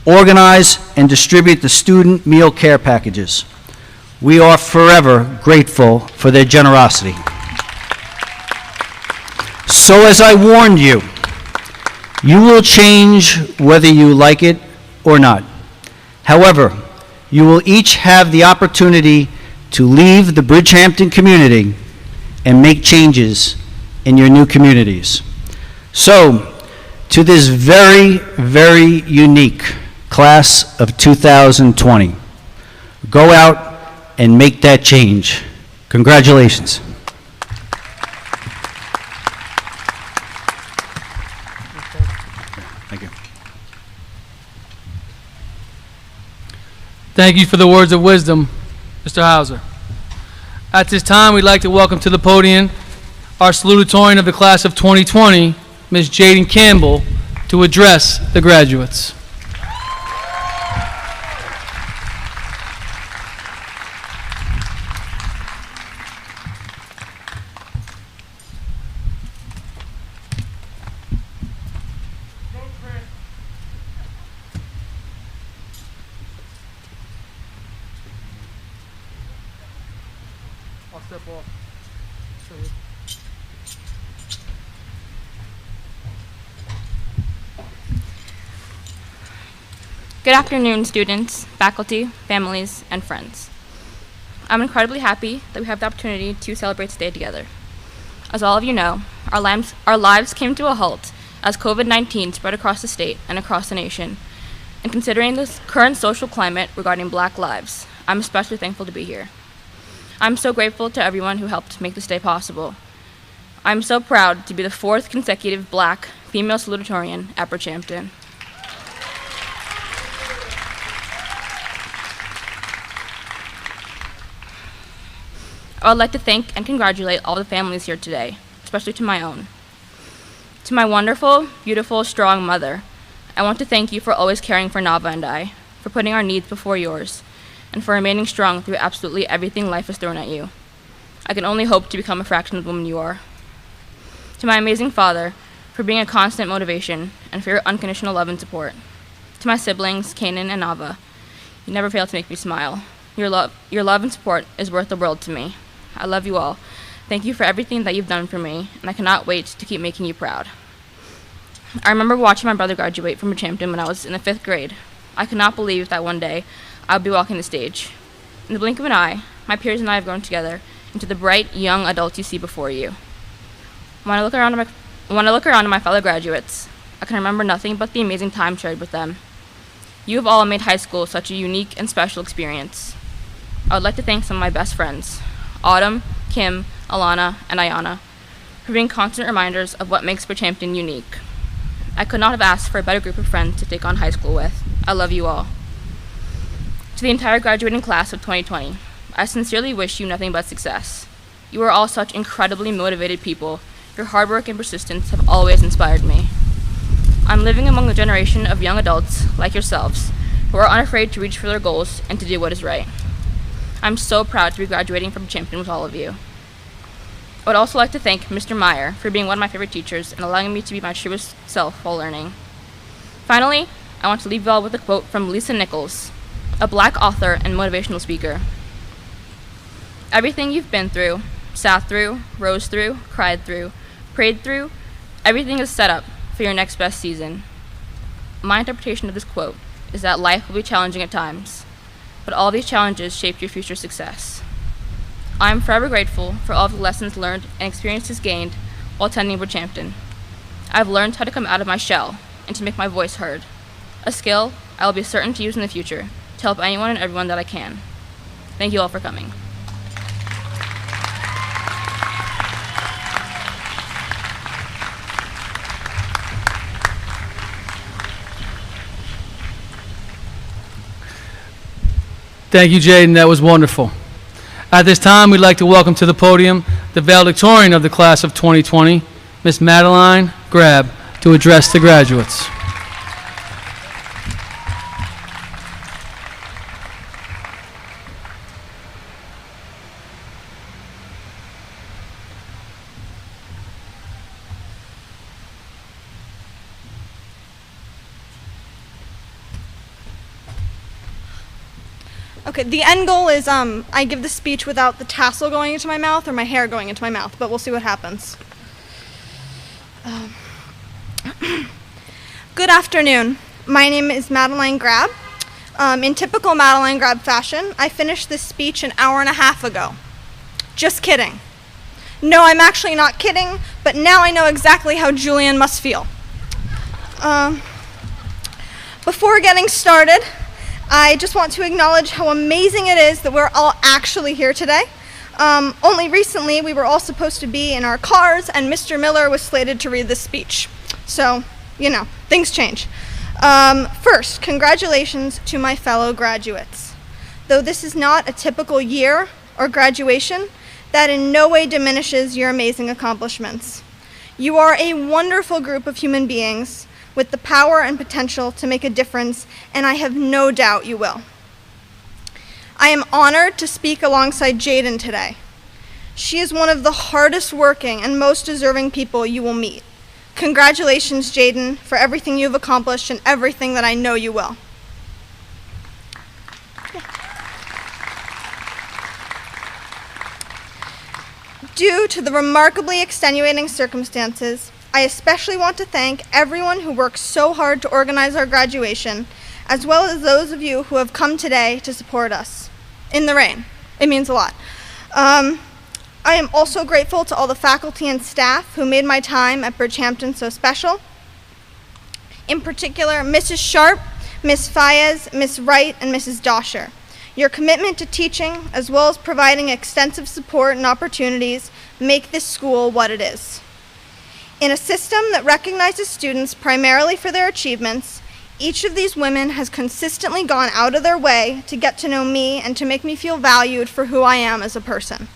organize, and distribute the student meal care packages. We are forever grateful for their generosity. So as I warned you, you will change whether you like it or not. However, you will each have the opportunity to leave the Bridgehampton community and make changes in your new communities. So, to this very, very unique class of 2020, go out and make that change. Congratulations. Thank you. Thank you for the words of wisdom, Mr. Hauser. At this time, we'd like to welcome to the podium our salutatorian of the class of 2020, Ms. Jaden Campbell, to address the graduates. I'll step off. Good afternoon, students, faculty, families, and friends. I'm incredibly happy that we have the opportunity to celebrate today together. As all of you know, our lives came to a halt as COVID-19 spread across the state and across the nation. And considering this current social climate regarding Black lives, I'm especially thankful to be here. I'm so grateful to everyone who helped make this day possible. I'm so proud to be the 4th consecutive Black female salutatorian at Bridgehampton. I would like to thank and congratulate all the families here today, especially to my own. To my wonderful, beautiful, strong mother, I want to thank you for always caring for Nava and I, for putting our needs before yours, and for remaining strong through absolutely everything life has thrown at you. I can only hope to become a fraction of the woman you are. To my amazing father, for being a constant motivation, and for your unconditional love and support. To my siblings, Kanan and Nava, you never fail to make me smile. Your love and support is worth the world to me. I love you all. Thank you for everything that you've done for me, and I cannot wait to keep making you proud. I remember watching my brother graduate from Bridgehampton when I was in the 5th grade. I could not believe that one day I would be walking the stage. In the blink of an eye, my peers and I have grown together into the bright, young adults you see before you. When I look around at my fellow graduates, I can remember nothing but the amazing time shared with them. You have all made high school such a unique and special experience. I would like to thank some of my best friends, Autumn, Kim, Alana, and Ayana, for being constant reminders of what makes Bridgehampton unique. I could not have asked for a better group of friends to take on high school with. I love you all. To the entire graduating class of 2020, I sincerely wish you nothing but success. You are all such incredibly motivated people. Your hard work and persistence have always inspired me. I'm living among a generation of young adults like yourselves who are unafraid to reach for their goals and to do what is right. I'm so proud to be graduating from Bridgehampton with all of you. I would also like to thank Mr. Meyer for being one of my favorite teachers and allowing me to be my truest self while learning. Finally, I want to leave you all with a quote from Lisa Nichols, a Black author and motivational speaker. Everything you've been through, sat through, rose through, cried through, prayed through, everything is set up for your next best season. My interpretation of this quote is that life will be challenging at times, but all these challenges shape your future success. I am forever grateful for all of the lessons learned and experiences gained while attending Bridgehampton. I have learned how to come out of my shell and to make my voice heard, a skill I will be certain to use in the future to help anyone and everyone that I can. Thank you all for coming. Thank you, Jaden. That was wonderful. At this time, we'd like to welcome to the podium the Valedictorian of the class of 2020, Ms. Madeline Grab, to address the graduates. Okay, the end goal is I give the speech without the tassel going into my mouth or my hair going into my mouth, but we'll see what happens. Good afternoon. My name is Madeline Grab. In typical Madeline Grab fashion, I finished this speech an hour and a half ago. Just kidding. No, I'm actually not kidding, but now I know exactly how Julian must feel. Before getting started, I just want to acknowledge how amazing it is that we're all actually here today. Only recently we were all supposed to be in our cars and Mr. Miller was slated to read this speech. So, you know, things change. First, congratulations to my fellow graduates. Though this is not a typical year or graduation, that in no way diminishes your amazing accomplishments. You are a wonderful group of human beings with the power and potential to make a difference, and I have no doubt you will. I am honored to speak alongside Jaden today. She is one of the hardest working and most deserving people you will meet. Congratulations, Jaden, for everything you've accomplished and everything that I know you will. Due to the remarkably extenuating circumstances, I especially want to thank everyone who worked so hard to organize our graduation, as well as those of you who have come today to support us. In the rain. It means a lot. I am also grateful to all the faculty and staff who made my time at Bridgehampton so special. In particular, Mrs. Sharp, Ms. Fayez, Ms. Wright, and Mrs. Dosher. Your commitment to teaching, as well as providing extensive support and opportunities, make this school what it is. In a system that recognizes students primarily for their achievements, each of these women has consistently gone out of their way to get to know me and to make me feel valued for who I am as a person.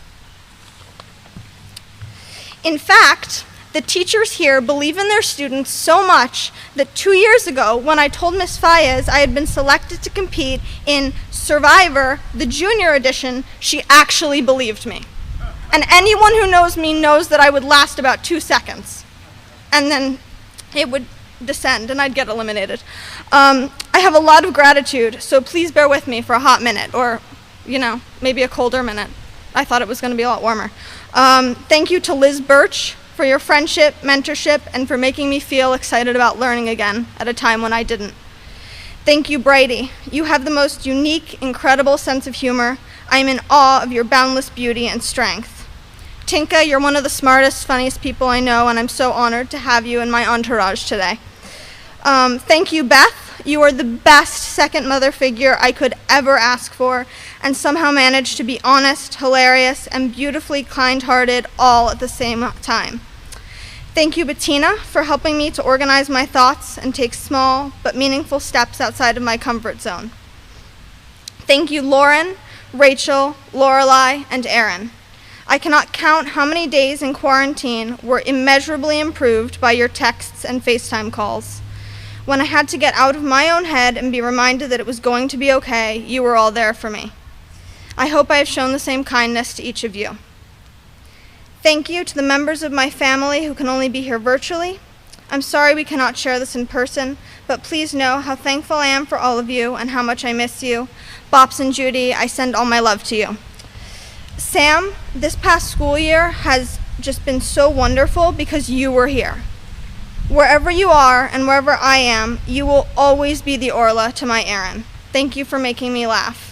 In fact, the teachers here believe in their students so much that 2 years ago, when I told Ms. Fayez I had been selected to compete in Survivor, the junior edition, she actually believed me. And anyone who knows me knows that I would last about 2 seconds. And then it would descend and I'd get eliminated. I have a lot of gratitude, so please bear with me for a hot minute, or, maybe a colder minute. I thought it was going to be a lot warmer. Thank you to Liz Birch for your friendship, mentorship, and for making me feel excited about learning again at a time when I didn't. Thank you, Brady. You have the most unique, incredible sense of humor. I am in awe of your boundless beauty and strength. Tinka, you're one of the smartest, funniest people I know, and I'm so honored to have you in my entourage today. Thank you, Beth. You are the best second mother figure I could ever ask for, and somehow managed to be honest, hilarious, and beautifully kind-hearted all at the same time. Thank you, Bettina, for helping me to organize my thoughts and take small but meaningful steps outside of my comfort zone. Thank you, Lauren, Rachel, Lorelei, and Aaron. I cannot count how many days in quarantine were immeasurably improved by your texts and FaceTime calls. When I had to get out of my own head and be reminded that it was going to be okay, you were all there for me. I hope I have shown the same kindness to each of you. Thank you to the members of my family who can only be here virtually. I'm sorry we cannot share this in person, but please know how thankful I am for all of you and how much I miss you. Bops and Judy, I send all my love to you. Sam, this past school year has just been so wonderful because you were here. Wherever you are and wherever I am, you will always be the Orla to my Aaron. Thank you for making me laugh.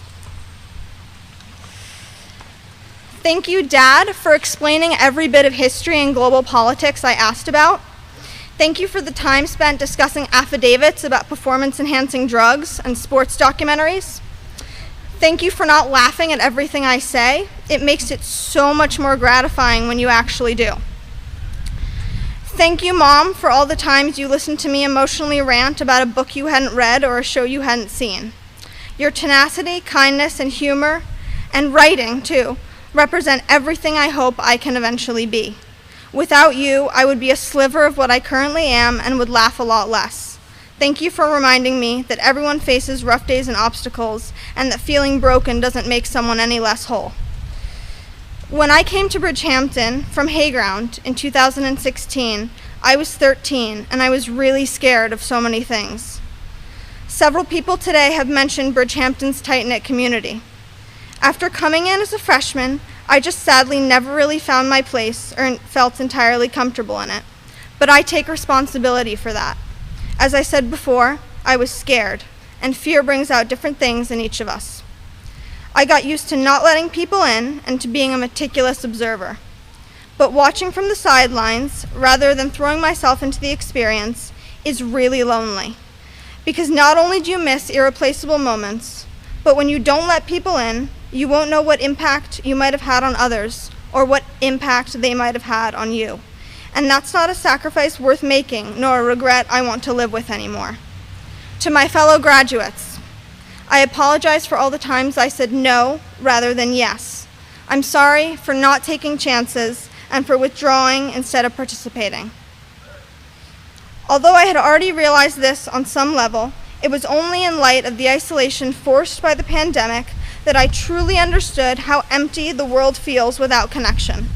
Thank you, Dad, for explaining every bit of history and global politics I asked about. Thank you for the time spent discussing affidavits about performance-enhancing drugs and sports documentaries. Thank you for not laughing at everything I say. It makes it so much more gratifying when you actually do. Thank you, Mom, for all the times you listened to me emotionally rant about a book you hadn't read or a show you hadn't seen. Your tenacity, kindness, and humor, and writing, too, represent everything I hope I can eventually be. Without you, I would be a sliver of what I currently am and would laugh a lot less. Thank you for reminding me that everyone faces rough days and obstacles, and that feeling broken doesn't make someone any less whole. When I came to Bridgehampton from Hayground in 2016, I was 13, and I was really scared of so many things. Several people today have mentioned Bridgehampton's tight-knit community. After coming in as a freshman, I just sadly never really found my place or felt entirely comfortable in it. But I take responsibility for that. As I said before, I was scared, and fear brings out different things in each of us. I got used to not letting people in and to being a meticulous observer. But watching from the sidelines, rather than throwing myself into the experience, is really lonely. Because not only do you miss irreplaceable moments, but when you don't let people in, you won't know what impact you might have had on others or what impact they might have had on you. And that's not a sacrifice worth making, nor a regret I want to live with anymore. To my fellow graduates, I apologize for all the times I said no rather than yes. I'm sorry for not taking chances and for withdrawing instead of participating. Although I had already realized this on some level, it was only in light of the isolation forced by the pandemic that I truly understood how empty the world feels without connection.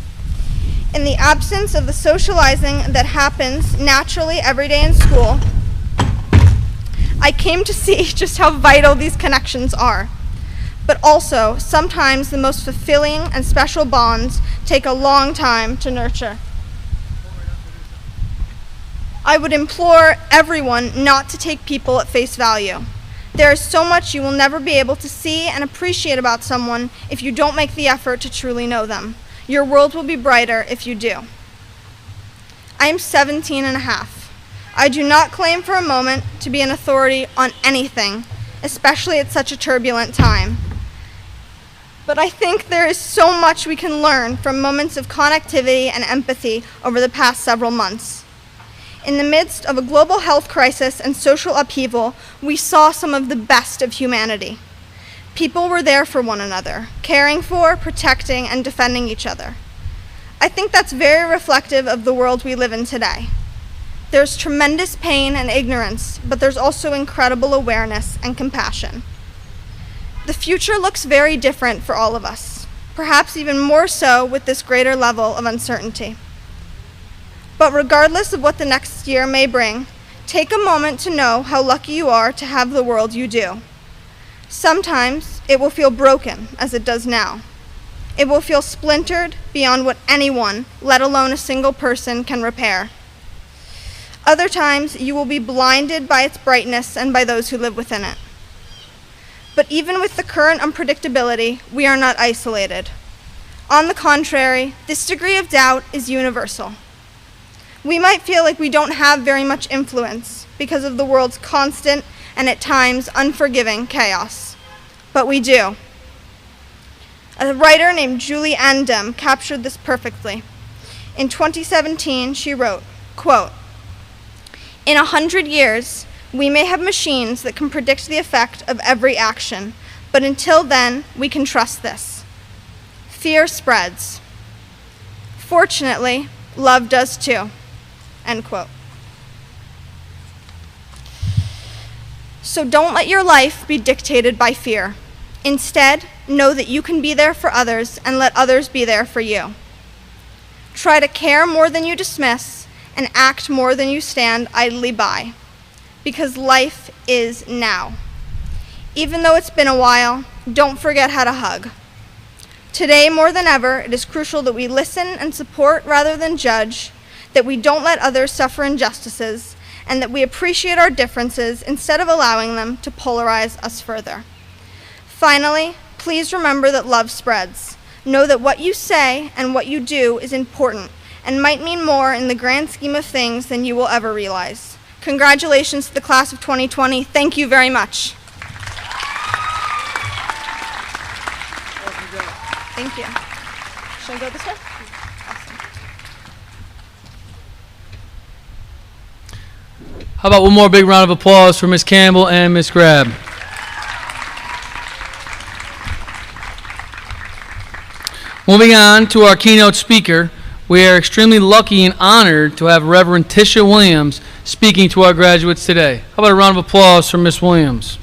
In the absence of the socializing that happens naturally every day in school, I came to see just how vital these connections are. but also sometimes the most fulfilling and special bonds take a long time to nurture. I would implore everyone not to take people at face value. There is so much you will never be able to see and appreciate about someone if you don't make the effort to truly know them. Your world will be brighter if you do. I am 17 and a half. I do not claim for a moment to be an authority on anything, especially at such a turbulent time. But I think there is so much we can learn from moments of connectivity and empathy over the past several months. In the midst of a global health crisis and social upheaval, we saw some of the best of humanity. People were there for one another, caring for, protecting, and defending each other. I think that's very reflective of the world we live in today. There's tremendous pain and ignorance, but there's also incredible awareness and compassion. The future looks very different for all of us, perhaps even more so with this greater level of uncertainty. But regardless of what the next year may bring, take a moment to know how lucky you are to have the world you do. Sometimes it will feel broken, as it does now. It will feel splintered beyond what anyone, let alone a single person, can repair. Other times you will be blinded by its brightness and by those who live within it. But even with the current unpredictability, we are not isolated. On the contrary, this degree of doubt is universal. We might feel like we don't have very much influence because of the world's constant and at times unforgiving chaos. But we do. A writer named Julie Andem captured this perfectly. In 2017, she wrote, quote, "In 100 years, we may have machines that can predict the effect of every action, but until then, we can trust this. Fear spreads. Fortunately, love does too." End quote. So don't let your life be dictated by fear. Instead, know that you can be there for others and let others be there for you. Try to care more than you dismiss and act more than you stand idly by, because life is now. Even though it's been a while, don't forget how to hug. Today, more than ever, it is crucial that we listen and support rather than judge, that we don't let others suffer injustices, and that we appreciate our differences instead of allowing them to polarize us further. Finally, please remember that love spreads. Know that what you say and what you do is important and might mean more in the grand scheme of things than you will ever realize. Congratulations to the class of 2020. Thank you very much. Thank you. Should I go this way? Awesome. How about one more big round of applause for Ms. Campbell and Ms. Grab. Moving on to our keynote speaker, we are extremely lucky and honored to have Reverend Tisha Williams speaking to our graduates today. How about a round of applause for Ms. Williams?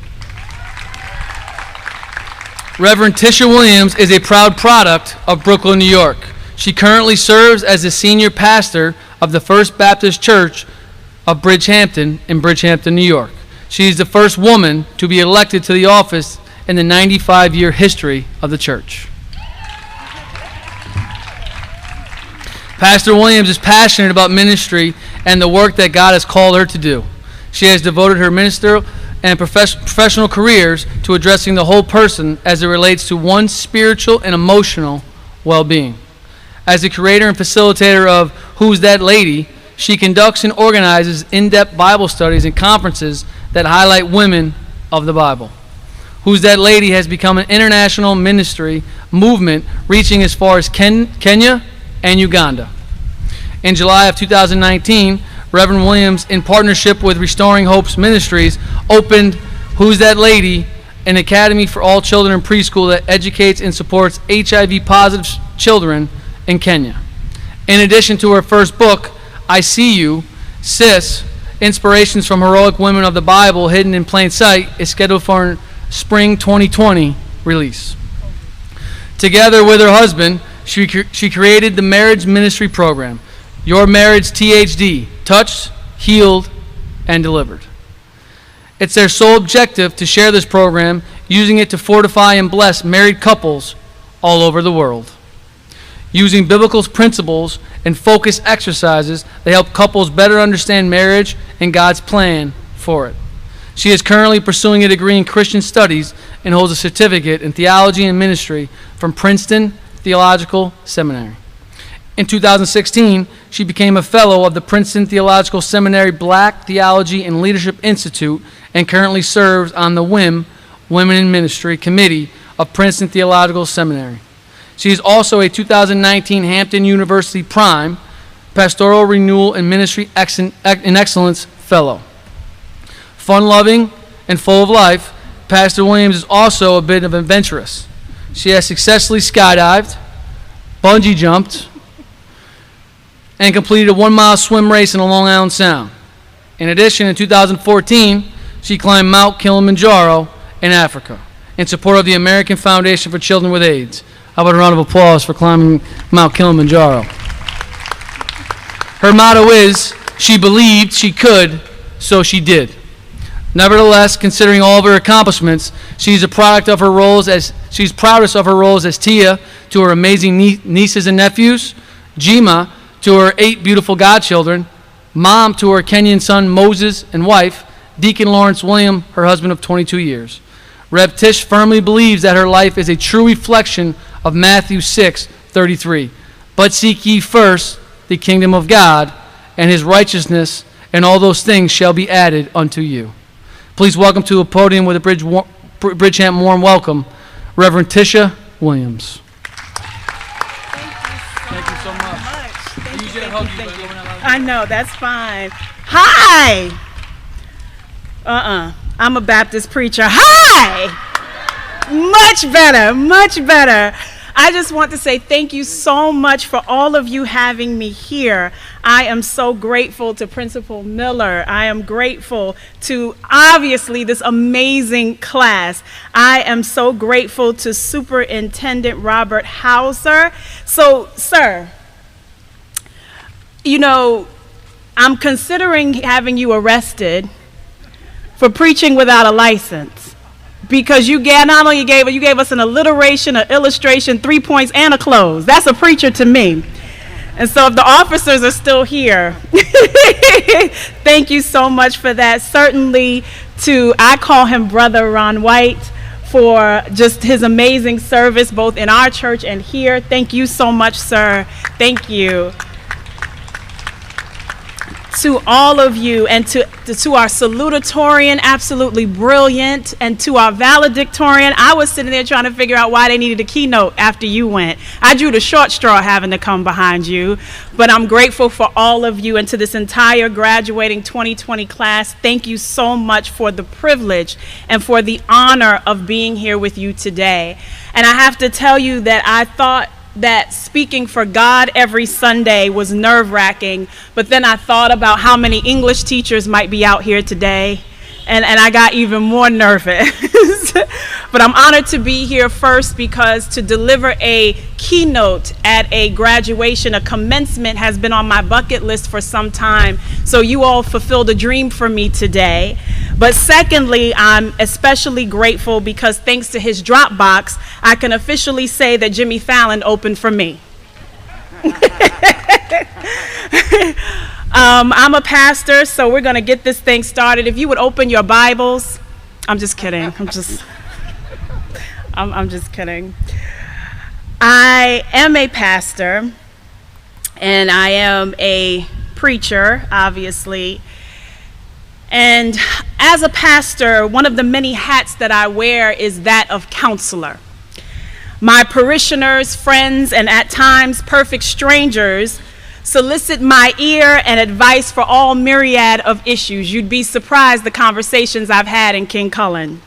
Reverend Tisha Williams is a proud product of Brooklyn, New York. She currently serves as the senior pastor of the First Baptist Church of Bridgehampton in Bridgehampton, New York. She is the first woman to be elected to the office in the 95-year history of the church. Pastor Williams is passionate about ministry and the work that God has called her to do. She has devoted her ministerial and professional careers to addressing the whole person as it relates to one's spiritual and emotional well-being. As the creator and facilitator of Who's That Lady, she conducts and organizes in-depth Bible studies and conferences that highlight women of the Bible. Who's That Lady has become an international ministry movement reaching as far as Kenya and Uganda. In July of 2019, Reverend Williams, in partnership with Restoring Hope's Ministries, opened Who's That Lady, an academy for all children in preschool that educates and supports HIV-positive children in Kenya. In addition to her first book, I See You, Sis, Inspirations from Heroic Women of the Bible Hidden in Plain Sight, is scheduled for spring 2020 release. Together with her husband, she created the marriage ministry program, Your Marriage THD, Touched, Healed, and Delivered. It's their sole objective to share this program using it to fortify and bless married couples all over the world. Using biblical principles and focus exercises, they help couples better understand marriage and God's plan for it. She is currently pursuing a degree in Christian studies and holds a certificate in theology and ministry from Princeton Theological Seminary. In 2016, she became a fellow of the Princeton Theological Seminary Black Theology and Leadership Institute and currently serves on the WIM, Women in Ministry Committee of Princeton Theological Seminary. She is also a 2019 Hampton University Prime Pastoral Renewal and Ministry in Excellence Fellow. Fun-loving and full of life, Pastor Williams is also a bit of an adventurous. She has successfully skydived, bungee jumped, and completed a 1-mile swim race in the Long Island Sound. In addition, in 2014, she climbed Mount Kilimanjaro in Africa in support of the American Foundation for Children with AIDS. How about a round of applause for climbing Mount Kilimanjaro? Her motto is, she believed she could, so she did. Nevertheless, considering all of her accomplishments, she's proudest of her roles as Tia to her amazing nieces and nephews, Jima to her 8 beautiful godchildren, mom to her Kenyan son Moses and wife, Deacon Lawrence William, her husband of 22 years. Rev Tish firmly believes that her life is a true reflection of Matthew 6:33. But seek ye first the kingdom of God and his righteousness, and all those things shall be added unto you. Please welcome to a podium with a Bridgehampton warm welcome, Reverend Tisha Williams. Thank you so much. I know, that's fine. Hi! I'm a Baptist preacher. Hi! Much better, much better. I just want to say thank you so much for all of you having me here. I am so grateful to Principal Miller. I am grateful to, obviously, this amazing class. I am so grateful to Superintendent Robert Hauser. So, sir, you know, I'm considering having you arrested for preaching without a license. Because you not only gave us an alliteration, an illustration, 3 points, and a close. That's a preacher to me. And so if the officers are still here, thank you so much for that. Certainly I call him Brother Ron White, for just his amazing service both in our church and here. Thank you so much, sir. Thank you. To all of you, and to our salutatorian, absolutely brilliant, and to our valedictorian. I was sitting there trying to figure out why they needed a keynote after you went. I drew the short straw having to come behind you, but I'm grateful for all of you, and to this entire graduating 2020 class, thank you so much for the privilege and for the honor of being here with you today. And I have to tell you that I thought that speaking for God every Sunday was nerve-wracking, but then I thought about how many English teachers might be out here today, and I got even more nervous. But I'm honored to be here first because to deliver a keynote at a graduation, a commencement, has been on my bucket list for some time. So you all fulfilled a dream for me today. But secondly, I'm especially grateful because thanks to his Dropbox, I can officially say that Jimmy Fallon opened for me. I'm a pastor, so we're going to get this thing started. If you would open your Bibles. I'm just kidding. I'm just kidding. I am a pastor, and I am a preacher, obviously. And as a pastor, one of the many hats that I wear is that of counselor. My parishioners, friends, and at times perfect strangers solicit my ear and advice for all myriad of issues. You'd be surprised the conversations I've had in King Cullen.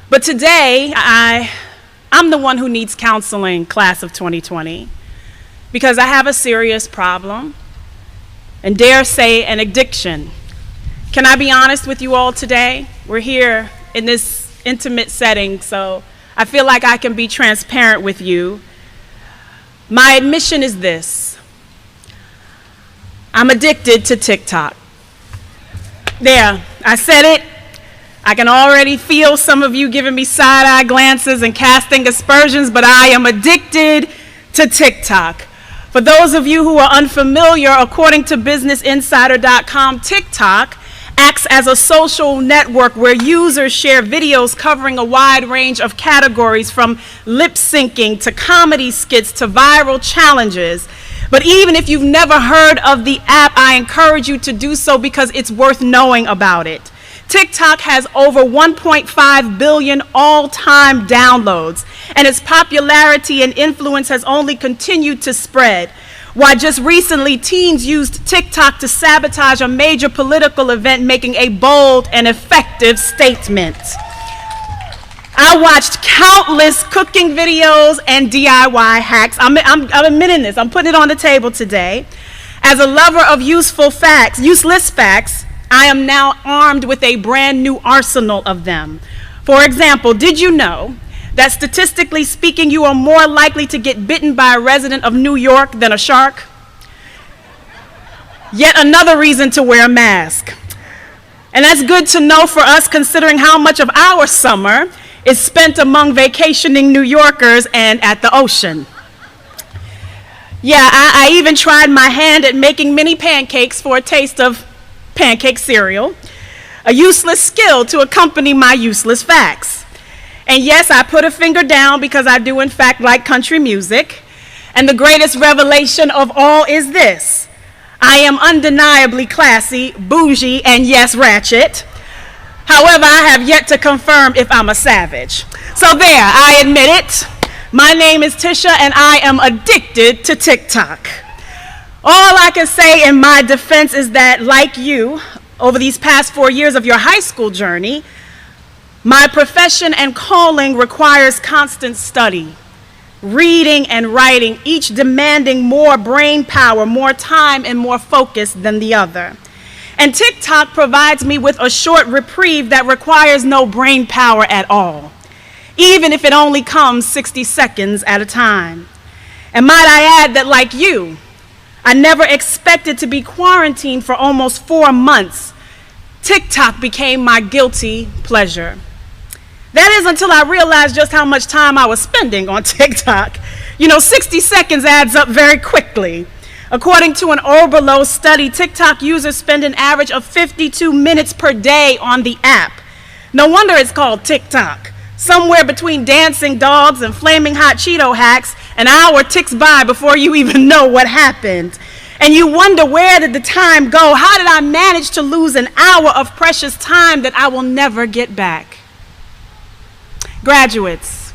But today, I'm the one who needs counseling, class of 2020, because I have a serious problem, and dare say an addiction. Can I be honest with you all today? We're here in this intimate setting, so I feel like I can be transparent with you. My admission is this: I'm addicted to TikTok. There, I said it. I can already feel some of you giving me side-eye glances and casting aspersions, but I am addicted to TikTok. For those of you who are unfamiliar, according to BusinessInsider.com, TikTok acts as a social network where users share videos covering a wide range of categories, from lip syncing to comedy skits to viral challenges. But even if you've never heard of the app, I encourage you to do so because it's worth knowing about it. TikTok has over 1.5 billion all-time downloads, and its popularity and influence has only continued to spread. Why just recently, teens used TikTok to sabotage a major political event, making a bold and effective statement. I watched countless cooking videos and DIY hacks. I'm admitting this. I'm putting it on the table today. As a lover of useless facts, I am now armed with a brand new arsenal of them. For example, did you know that statistically speaking, you are more likely to get bitten by a resident of New York than a shark? Yet another reason to wear a mask. And that's good to know for us, considering how much of our summer is spent among vacationing New Yorkers and at the ocean. Yeah, I even tried my hand at making mini pancakes for a taste of pancake cereal, a useless skill to accompany my useless facts. And yes, I put a finger down because I do in fact like country music. And the greatest revelation of all is this: I am undeniably classy, bougie, and yes, ratchet. However, I have yet to confirm if I'm a savage. So there, I admit it. My name is Tisha, and I am addicted to TikTok. All I can say in my defense is that, like you, over these past 4 years of your high school journey, my profession and calling requires constant study, reading and writing, each demanding more brain power, more time, and more focus than the other. And TikTok provides me with a short reprieve that requires no brain power at all, even if it only comes 60 seconds at a time. And might I add that, like you, I never expected to be quarantined for almost 4 months. TikTok became my guilty pleasure. That is until I realized just how much time I was spending on TikTok. 60 seconds adds up very quickly. According to an Oberlo study, TikTok users spend an average of 52 minutes per day on the app. No wonder it's called TikTok. Somewhere between dancing dogs and flaming hot Cheeto hacks, an hour ticks by before you even know what happened. And you wonder, where did the time go? How did I manage to lose an hour of precious time that I will never get back? Graduates,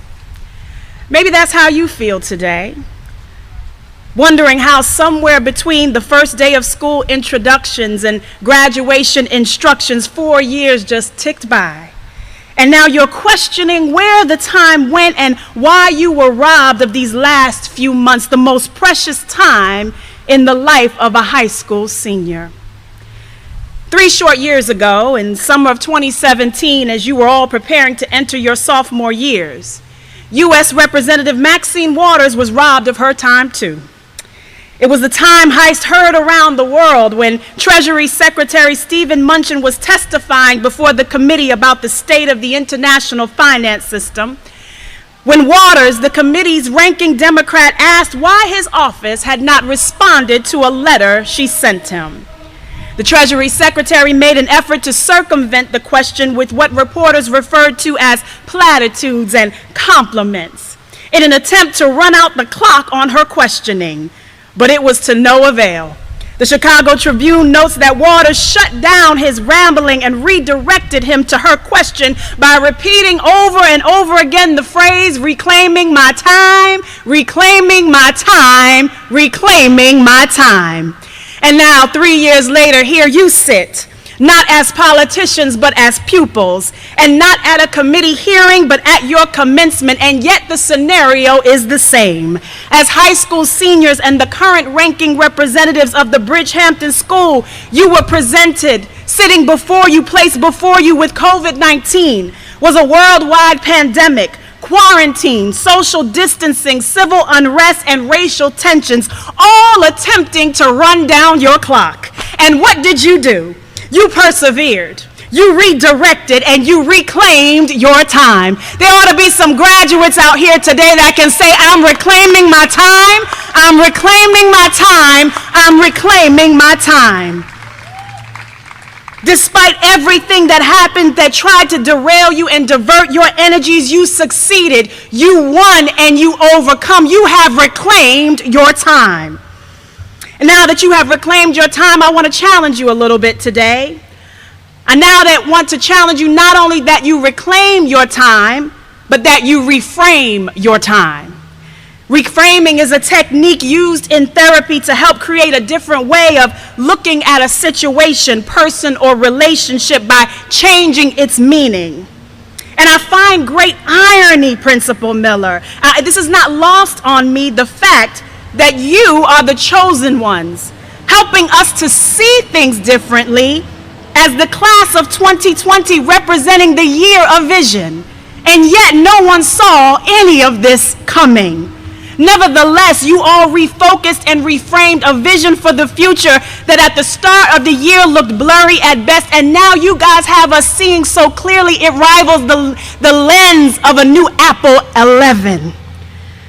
maybe that's how you feel today. Wondering how somewhere between the first day of school introductions and graduation instructions, 4 years just ticked by. And now you're questioning where the time went and why you were robbed of these last few months, the most precious time in the life of a high school senior. 3 short years ago, in summer of 2017, as you were all preparing to enter your sophomore years, U.S. Representative Maxine Waters was robbed of her time too. It was the time heist heard around the world when Treasury Secretary Stephen Mnuchin was testifying before the committee about the state of the international finance system, when Waters, the committee's ranking Democrat, asked why his office had not responded to a letter she sent him. The Treasury Secretary made an effort to circumvent the question with what reporters referred to as platitudes and compliments in an attempt to run out the clock on her questioning. But it was to no avail. The Chicago Tribune notes that Waters shut down his rambling and redirected him to her question by repeating over and over again the phrase, "reclaiming my time, reclaiming my time, reclaiming my time." And now, 3 years later, here you sit, not as politicians, but as pupils, and not at a committee hearing, but at your commencement, and yet the scenario is the same. As high school seniors and the current ranking representatives of the Bridgehampton school, you were presented, sitting before you, placed before you with COVID-19, was a worldwide pandemic, quarantine, social distancing, civil unrest, and racial tensions, all attempting to run down your clock. And what did you do? You persevered. You redirected and you reclaimed your time. There ought to be some graduates out here today that can say, I'm reclaiming my time, I'm reclaiming my time, I'm reclaiming my time. Despite everything that happened that tried to derail you and divert your energies, you succeeded. You won and you overcome. You have reclaimed your time. And now that you have reclaimed your time, I want to challenge you a little bit today. I now want to challenge you not only that you reclaim your time, but that you reframe your time. Reframing is a technique used in therapy to help create a different way of looking at a situation, person, or relationship by changing its meaning. And I find great irony, Principal Miller. This is not lost on me, the fact that you are the chosen ones, helping us to see things differently as the class of 2020 representing the year of vision. And yet no one saw any of this coming. Nevertheless, you all refocused and reframed a vision for the future that at the start of the year looked blurry at best, and now you guys have us seeing so clearly it rivals the lens of a new Apple 11.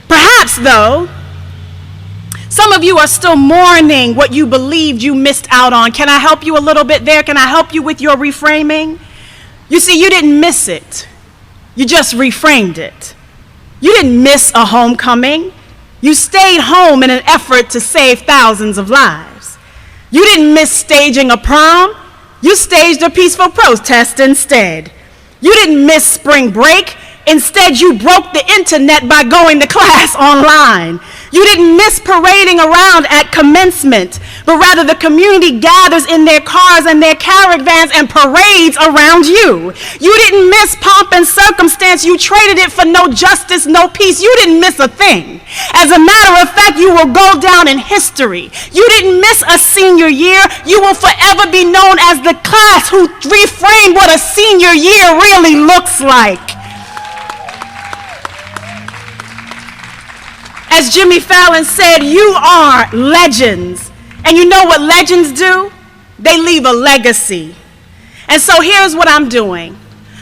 Perhaps, though, some of you are still mourning what you believed you missed out on. Can I help you a little bit there? Can I help you with your reframing? You see, you didn't miss it. You just reframed it. You didn't miss a homecoming. You stayed home in an effort to save thousands of lives. You didn't miss staging a prom. You staged a peaceful protest instead. You didn't miss spring break. Instead, you broke the internet by going to class online. You didn't miss parading around at commencement, but rather the community gathers in their cars and their caravans and parades around you. You didn't miss pomp and circumstance. You traded it for no justice, no peace. You didn't miss a thing. As a matter of fact, you will go down in history. You didn't miss a senior year. You will forever be known as the class who reframed what a senior year really looks like. As Jimmy Fallon said, you are legends. And you know what legends do? They leave a legacy. And so here's what I'm doing.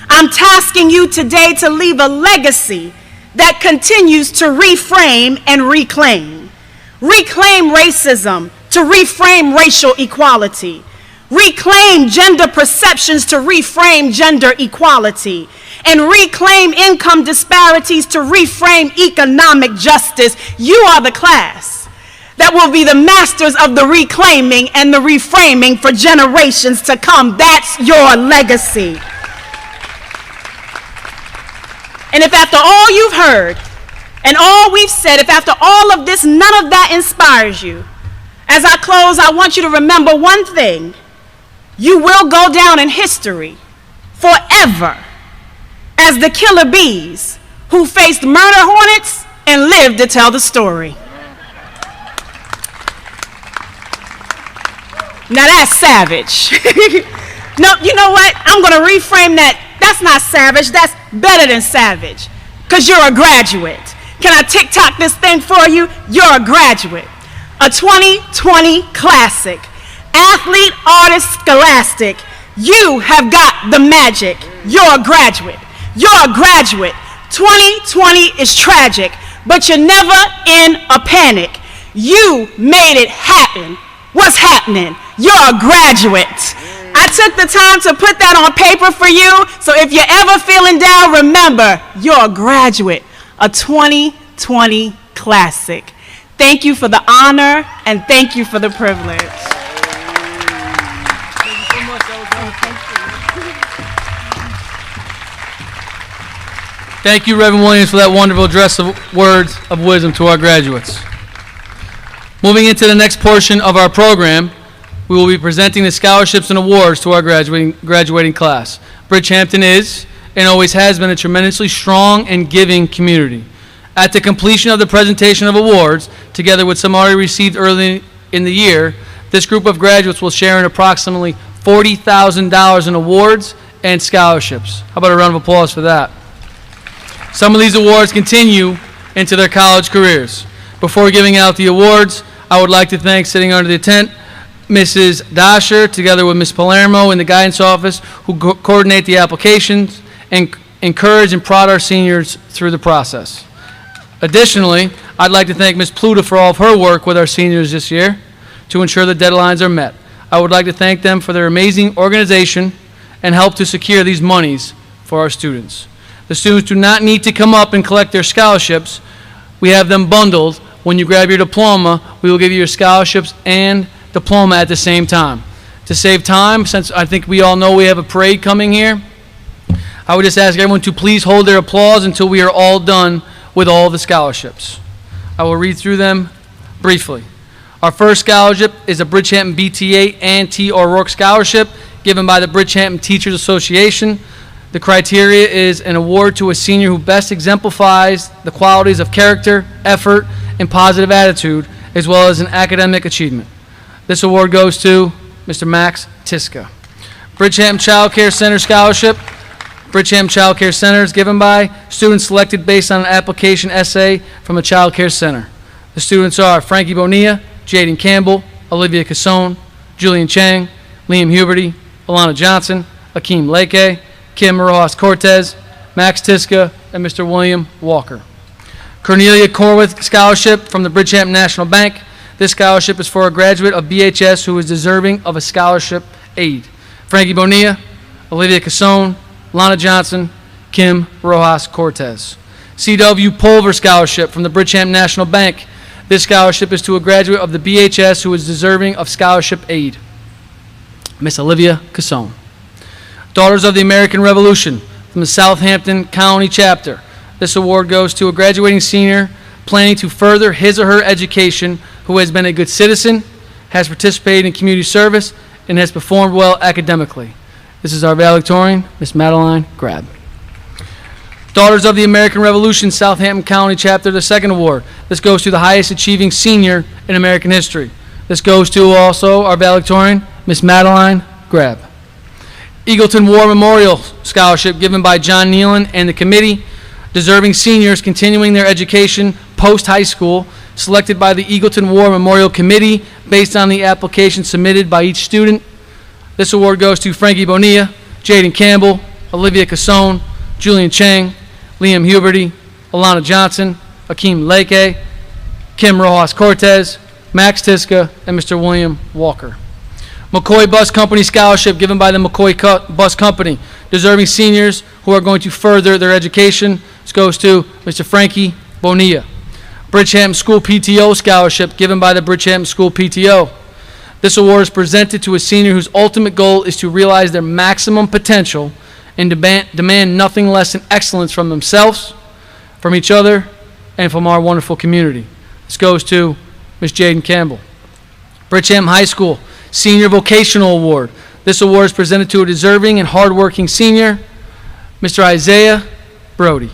I'm tasking you today to leave a legacy that continues to reframe and reclaim. Reclaim racism to reframe racial equality. Reclaim gender perceptions to reframe gender equality. And reclaim income disparities to reframe economic justice. You are the class that will be the masters of the reclaiming and the reframing for generations to come. That's your legacy. And if after all you've heard and all we've said, if after all of this, none of that inspires you, as I close, I want you to remember one thing. You will go down in history forever as the killer bees who faced murder hornets and lived to tell the story. Now that's savage. No, you know what? I'm going to reframe that. That's not savage. That's better than savage, because you're a graduate. Can I TikTok this thing for you? You're a graduate. A 2020 classic. Athlete, artist, scholastic. You have got the magic. You're a graduate. You're a graduate. 2020 is tragic, but you're never in a panic. You made it happen. What's happening? You're a graduate. I took the time to put that on paper for you, so if you're ever feeling down, remember, you're a graduate. A 2020 classic. Thank you for the honor, and thank you for the privilege. Thank you, Reverend Williams, for that wonderful address of words of wisdom to our graduates. Moving into the next portion of our program, we will be presenting the scholarships and awards to our graduating class. Bridgehampton is, and always has been, a tremendously strong and giving community. At the completion of the presentation of awards, together with some already received early in the year, this group of graduates will share in approximately $40,000 in awards and scholarships. How about a round of applause for that? Some of these awards continue into their college careers. Before giving out the awards, I would like to thank, sitting under the tent, Mrs. Dasher, together with Ms. Palermo in the guidance office, who coordinate the applications and encourage and prod our seniors through the process. Additionally, I'd like to thank Ms. Pluta for all of her work with our seniors this year to ensure the deadlines are met. I would like to thank them for their amazing organization and help to secure these monies for our students. The students do not need to come up and collect their scholarships. We have them bundled. When you grab your diploma, we will give you your scholarships and diploma at the same time. To save time, since I think we all know we have a parade coming here, I would just ask everyone to please hold their applause until we are all done with all the scholarships. I will read through them briefly. Our first scholarship is a Bridgehampton BTA and T. O'Rourke Scholarship given by the Bridgehampton Teachers Association. The criteria is an award to a senior who best exemplifies the qualities of character, effort, and positive attitude, as well as an academic achievement. This award goes to Mr. Max Tiska. Bridgehampton Child Care Center Scholarship. Bridgehampton Child Care Center is given by students selected based on an application essay from a child care center. The students are Frankie Bonilla, Jaden Campbell, Olivia Casson, Julian Chang, Liam Huberty, Alana Johnson, Akeem Leke, Kim Rojas Cortez, Max Tiska, and Mr. William Walker. Cornelia Corwith Scholarship from the Bridgehampton National Bank. This scholarship is for a graduate of BHS who is deserving of a scholarship aid. Frankie Bonilla, Olivia Casson, Lana Johnson, Kim Rojas Cortez. C.W. Pulver Scholarship from the Bridgehampton National Bank. This scholarship is to a graduate of the BHS who is deserving of scholarship aid. Miss Olivia Casson. Daughters of the American Revolution from the Southampton County Chapter. This award goes to a graduating senior planning to further his or her education who has been a good citizen, has participated in community service, and has performed well academically. This is our valedictorian, Miss Madeline Grab. Daughters of the American Revolution, Southampton County Chapter, the second award. This goes to the highest achieving senior in American history. This goes to also our valedictorian, Miss Madeline Grab. Eagleton War Memorial Scholarship given by John Nealon and the committee. Deserving seniors continuing their education post-high school, selected by the Eagleton War Memorial Committee based on the application submitted by each student. This award goes to Frankie Bonilla, Jaden Campbell, Olivia Casson, Julian Chang, Liam Huberty, Alana Johnson, Akeem Leke, Kim Rojas Cortez, Max Tiska, and Mr. William Walker. McCoy Bus Company Scholarship given by the McCoy Bus Company. Deserving seniors who are going to further their education. This goes to Mr. Frankie Bonilla. Bridgehampton School PTO Scholarship given by the Bridgehampton School PTO. This award is presented to a senior whose ultimate goal is to realize their maximum potential and demand nothing less than excellence from themselves, from each other, and from our wonderful community. This goes to Ms. Jaden Campbell. Bridgehampton High School Senior Vocational Award. This award is presented to a deserving and hardworking senior, Mr. Isaiah Brody.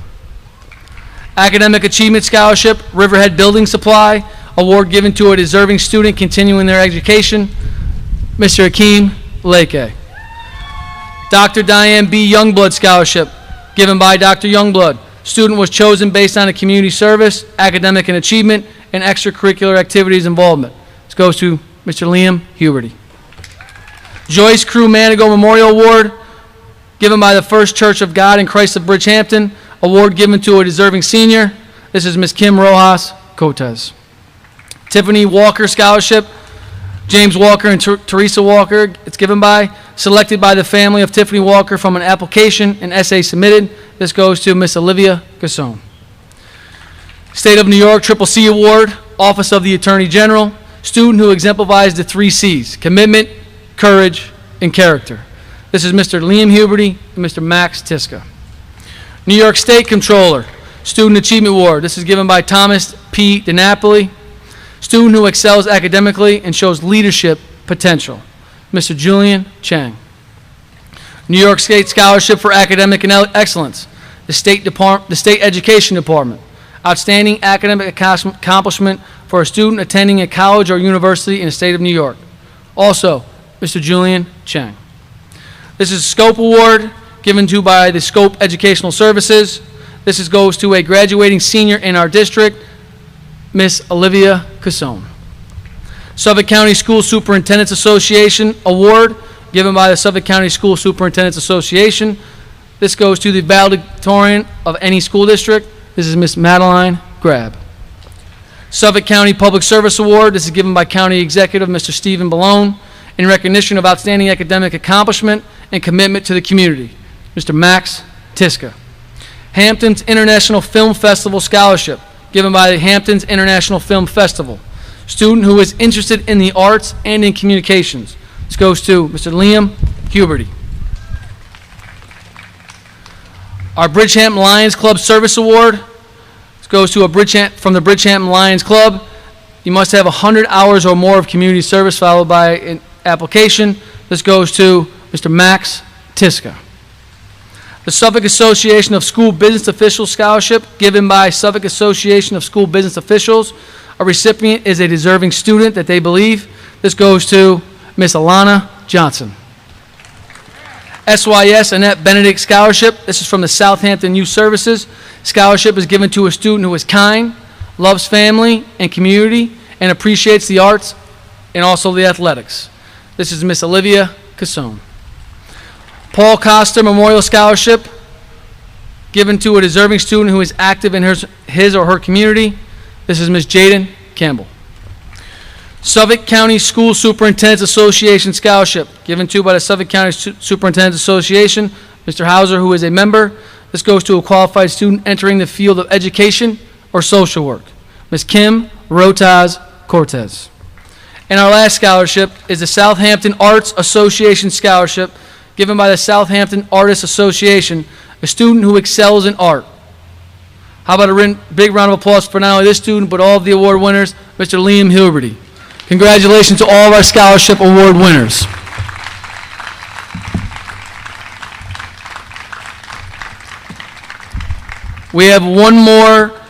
Academic Achievement Scholarship, Riverhead Building Supply, award given to a deserving student continuing their education, Mr. Akeem Leke. Dr. Diane B. Youngblood Scholarship, given by Dr. Youngblood. Student was chosen based on a community service, academic and achievement, and extracurricular activities involvement. This goes to Mr. Liam Huberty. Joyce Crew Manigo Memorial Award, given by the First Church of God in Christ of Bridgehampton. Award given to a deserving senior. This is Ms. Kim Rojas Cortez. Tiffany Walker Scholarship, James Walker and Teresa Walker. It's given by, selected by the family of Tiffany Walker from an application and essay submitted. This goes to Ms. Olivia Gasson. State of New York Triple C Award, Office of the Attorney General. Student who exemplifies the 3 C's, commitment, courage, and character. This is Mr. Liam Huberty and Mr. Max Tiska. New York State Comptroller, Student Achievement Award. This is given by Thomas P. DiNapoli. Student who excels academically and shows leadership potential, Mr. Julian Chang. New York State Scholarship for Academic Excellence, the State Education Department. Outstanding academic accomplishment for a student attending a college or university in the state of New York. Also, Mr. Julian Chang. This is a Scope Award given to by the Scope Educational Services. This goes to a graduating senior in our district, Miss Olivia Casson. Suffolk County School Superintendents Association Award, given by the Suffolk County School Superintendents Association. This goes to the valedictorian of any school district. This is Miss Madeline Grab. Suffolk County Public Service Award. This is given by County Executive Mr. Stephen Ballone in recognition of outstanding academic accomplishment and commitment to the community. Mr. Max Tiska. Hampton's International Film Festival Scholarship, given by the Hampton's International Film Festival. Student who is interested in the arts and in communications. This goes to Mr. Liam Huberty. Our Bridgehampton Lions Club Service Award. This goes to from the Bridgehampton Lions Club. You must have 100 hours or more of community service followed by an application. This goes to Mr. Max Tiska. The Suffolk Association of School Business Officials Scholarship, given by Suffolk Association of School Business Officials. A recipient is a deserving student that they believe. This goes to Miss Alana Johnson. SYS Annette Benedict Scholarship. This is from the Southampton Youth Services. Scholarship is given to a student who is kind, loves family and community, and appreciates the arts and also the athletics. This is Miss Olivia Cassone. Paul Coster Memorial Scholarship, given to a deserving student who is active in his or her community. This is Miss Jaden Campbell. Suffolk County School Superintendents Association Scholarship, given to by the Suffolk County Superintendents Association, Mr. Hauser, who is a member. This goes to a qualified student entering the field of education or social work, Ms. Kim Rotaz Cortez. And our last scholarship is the Southampton Arts Association Scholarship, given by the Southampton Artists Association, a student who excels in art. How about a big round of applause for not only this student, but all of the award winners, Mr. Liam Hilberty. Congratulations to all of our scholarship award winners. We have one more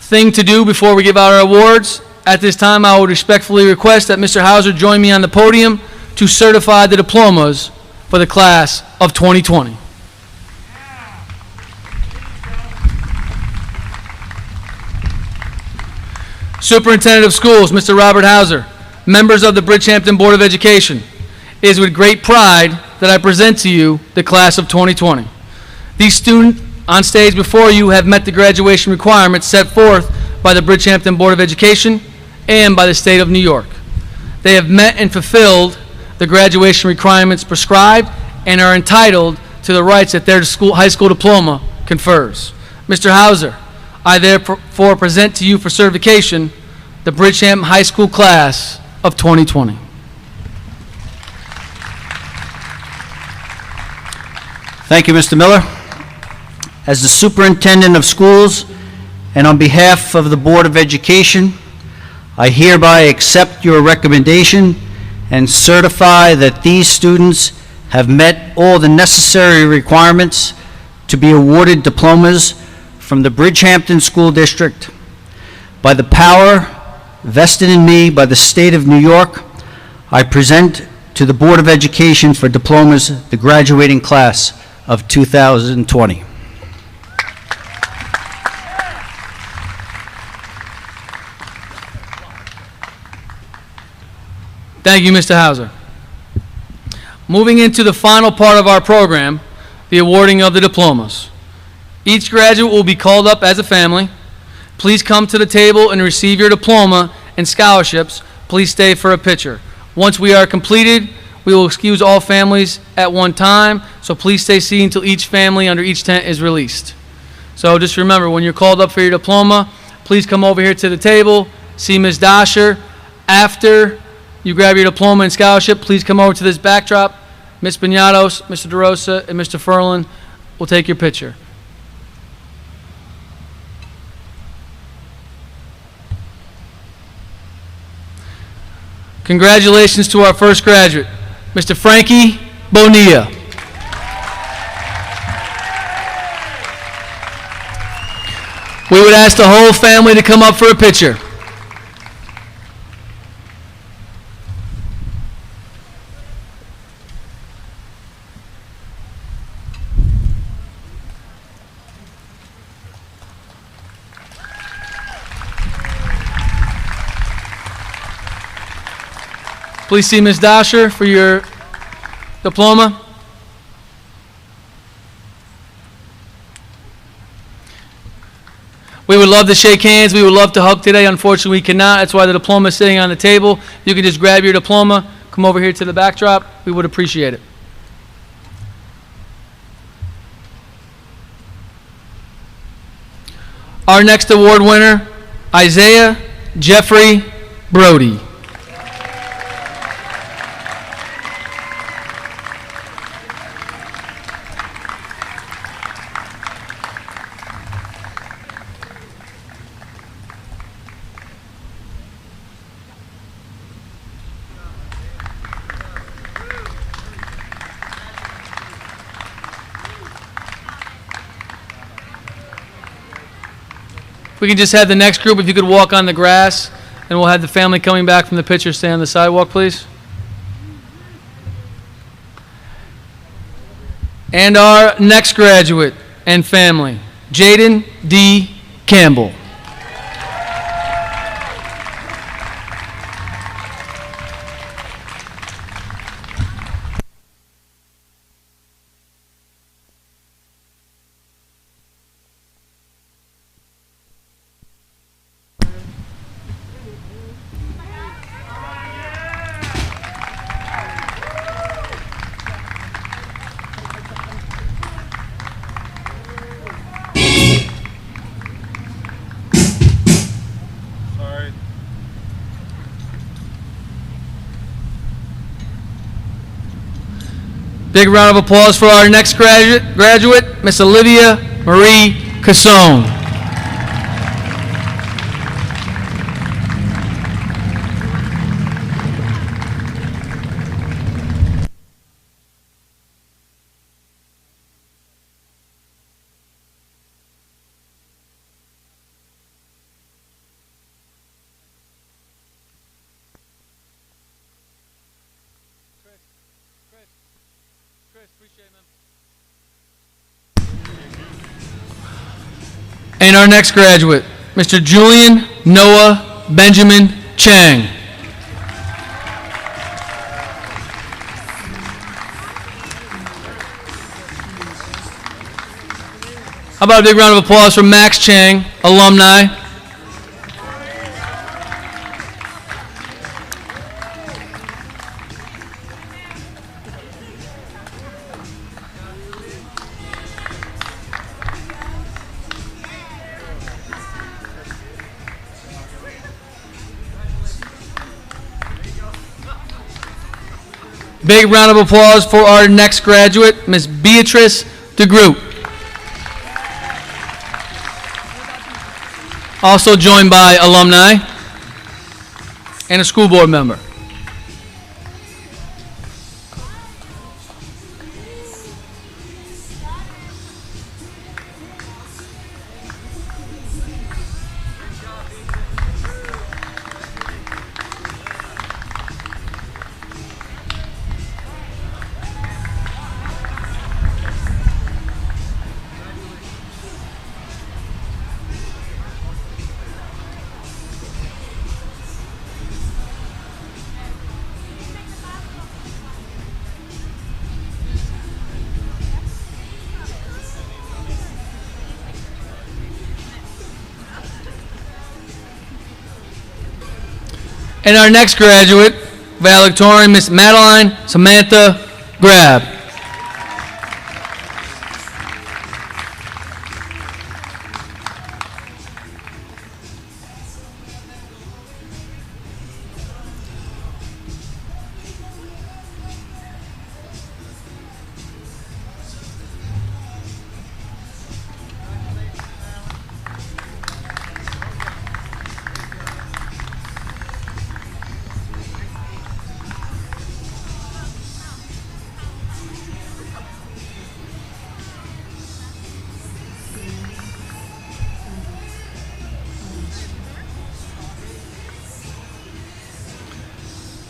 thing to do before we give out our awards. At this time, I would respectfully request that Mr. Hauser join me on the podium to certify the diplomas for the class of 2020. Superintendent of Schools, Mr. Robert Hauser, members of the Bridgehampton Board of Education, it is with great pride that I present to you the class of 2020. These students on stage before you have met the graduation requirements set forth by the Bridgehampton Board of Education and by the state of New York. They have met and fulfilled the graduation requirements prescribed and are entitled to the rights that their high school diploma confers. Mr. Hauser, I therefore present to you for certification the Bridgehampton High School class of 2020. Thank you, Mr. Miller. As the Superintendent of Schools and on behalf of the Board of Education, I hereby accept your recommendation and certify that these students have met all the necessary requirements to be awarded diplomas from the Bridgehampton School District. By the power vested in me by the state of New York, I present to the Board of Education for diplomas the graduating class of 2020. Thank you, Mr. Hauser. Moving into the final part of our program, the awarding of the diplomas. Each graduate will be called up as a family. Please come to the table and receive your diploma and scholarships. Please stay for a picture. Once we are completed, we will excuse all families at one time, so please stay seated until each family under each tent is released. So just remember, when you're called up for your diploma, please come over here to the table, see Ms. Dasher. After you grab your diploma and scholarship, please come over to this backdrop. Ms. Pinatos, Mr. DeRosa, and Mr. Furlan will take your picture. Congratulations to our first graduate, Mr. Frankie Bonilla. We would ask the whole family to come up for a picture. Please see Ms. Dasher for your diploma. We would love to shake hands. We would love to hug today. Unfortunately, we cannot. That's why the diploma is sitting on the table. You can just grab your diploma, come over here to the backdrop. We would appreciate it. Our next award winner, Isaiah Jeffrey Brody. If we can just have the next group, if you could walk on the grass, and we'll have the family coming back from the picture stay on the sidewalk, please. And our next graduate and family, Jaden D. Campbell. Big round of applause for our next graduate, Miss Olivia Marie Cassone. And our next graduate, Mr. Julian Noah Benjamin Chang. How about a big round of applause for Max Chang, alumni. Big round of applause for our next graduate, Ms. Beatrice DeGroot. Also joined by alumni and a school board member. And our next graduate, valedictorian, Miss Madeline Samantha Grab.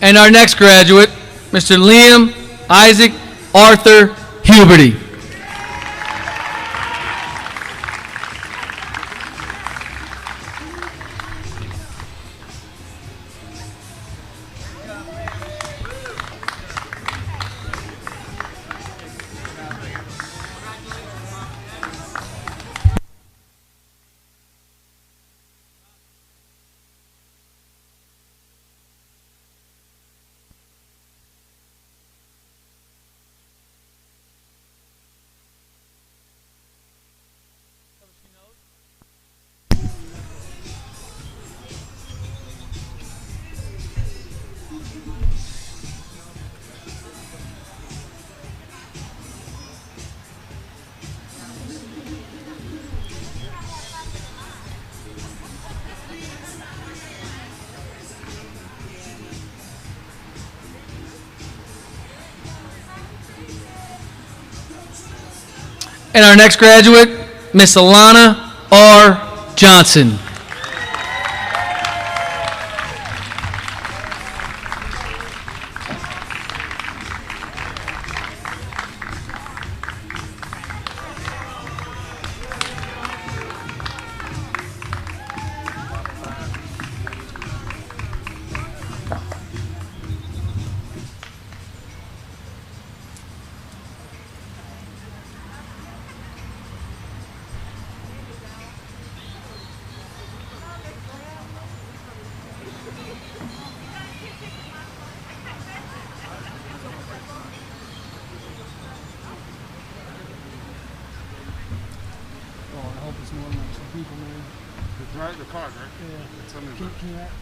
And our next graduate, Mr. Liam Isaac Arthur Huberty. And our next graduate, Miss Alana R. Johnson.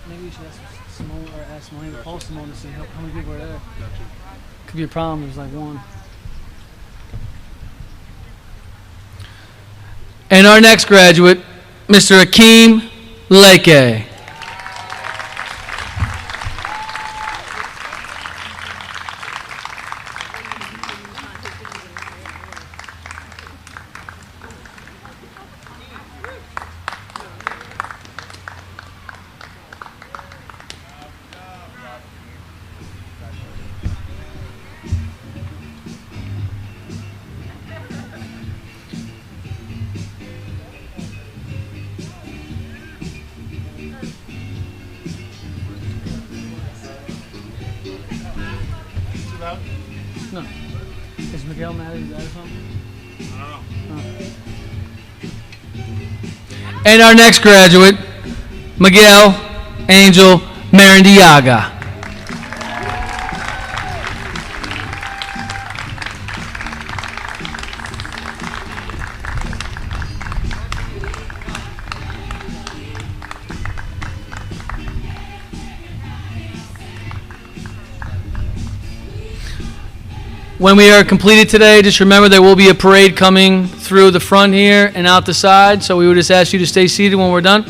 Maybe you should ask Simone or ask Simone to call Simone to see how many people are there. Could be a problem. There's like one. And our next graduate, Mr. Akeem Leke. No. Is Miguel mad at that or something? I don't know. And our next graduate, Miguel Angel Marandiaga. When we are completed today, just remember there will be a parade coming through the front here and out the side, so we would just ask you to stay seated when we're done.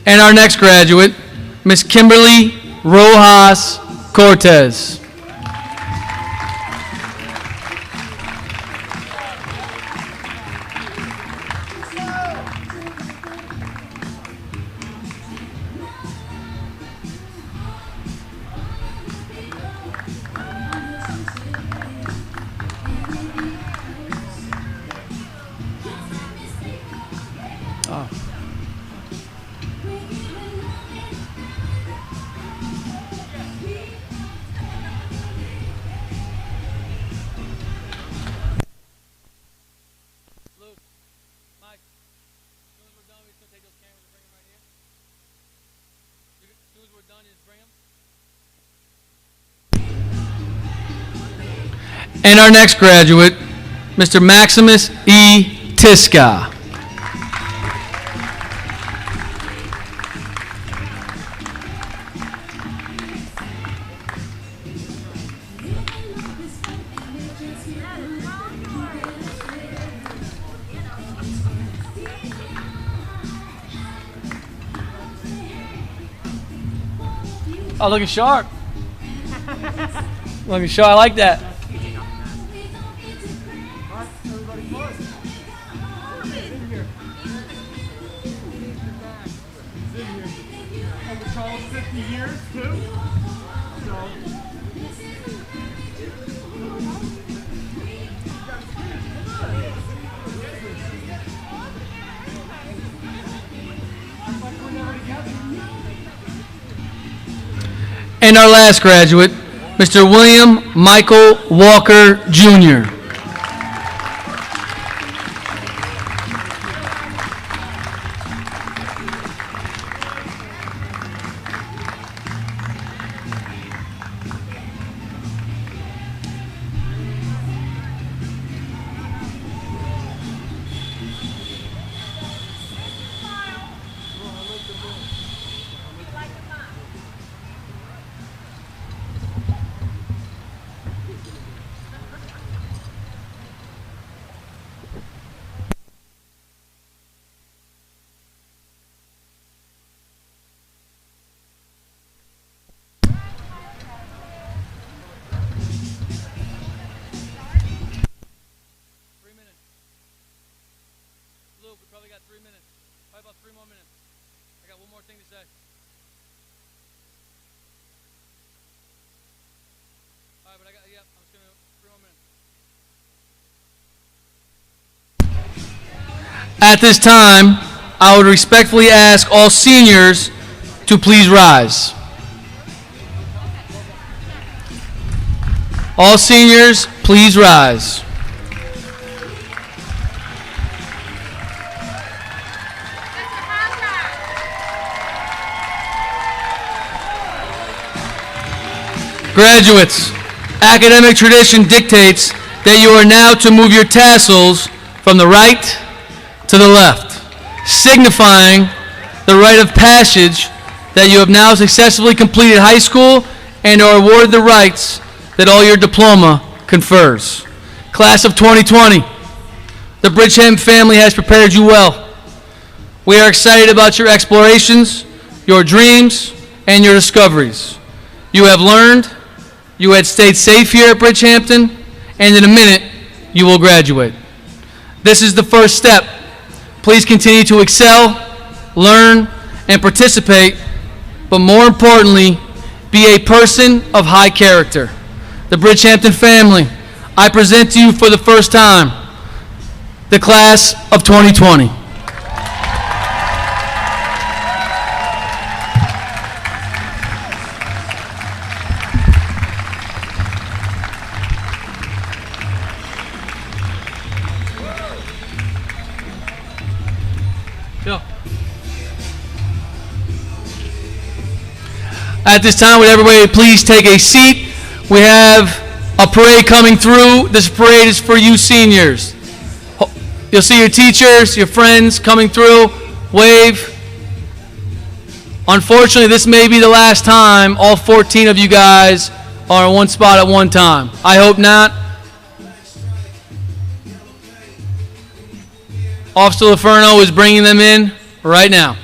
And our next graduate, Miss Kimberly Rojas Cortez. And our next graduate, Mr. Maximus E. Tiska. Oh, looking sharp. Looking sharp. I like that. And our last graduate, Mr. William Michael Walker, Jr. 3 more minutes. I got one more thing to say. All right, but I'm just going to 3 more minutes. At this time, I would respectfully ask all seniors to please rise. All seniors, please rise. Graduates, academic tradition dictates that you are now to move your tassels from the right to the left, signifying the rite of passage that you have now successfully completed high school and are awarded the rights that all your diploma confers. Class of 2020, the Bridgehampton family has prepared you well. We are excited about your explorations, your dreams, and your discoveries. You have learned, you had stayed safe here at Bridgehampton, and in a minute, you will graduate. This is the first step. Please continue to excel, learn, and participate, but more importantly, be a person of high character. The Bridgehampton family, I present to you for the first time the class of 2020. At this time, would everybody please take a seat? We have a parade coming through. This parade is for you seniors. You'll see your teachers, your friends coming through. Wave. Unfortunately, this may be the last time all 14 of you guys are in one spot at one time. I hope not. Officer Laferno is bringing them in right now.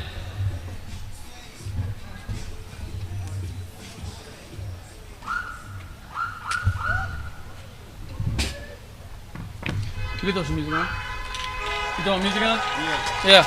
Can we throw some music on? You throwing music on? Yeah.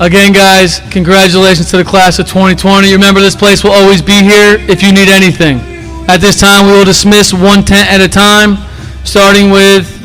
Again, guys, congratulations to the class of 2020. Remember, this place will always be here if you need anything. At this time, we will dismiss one tent at a time, starting with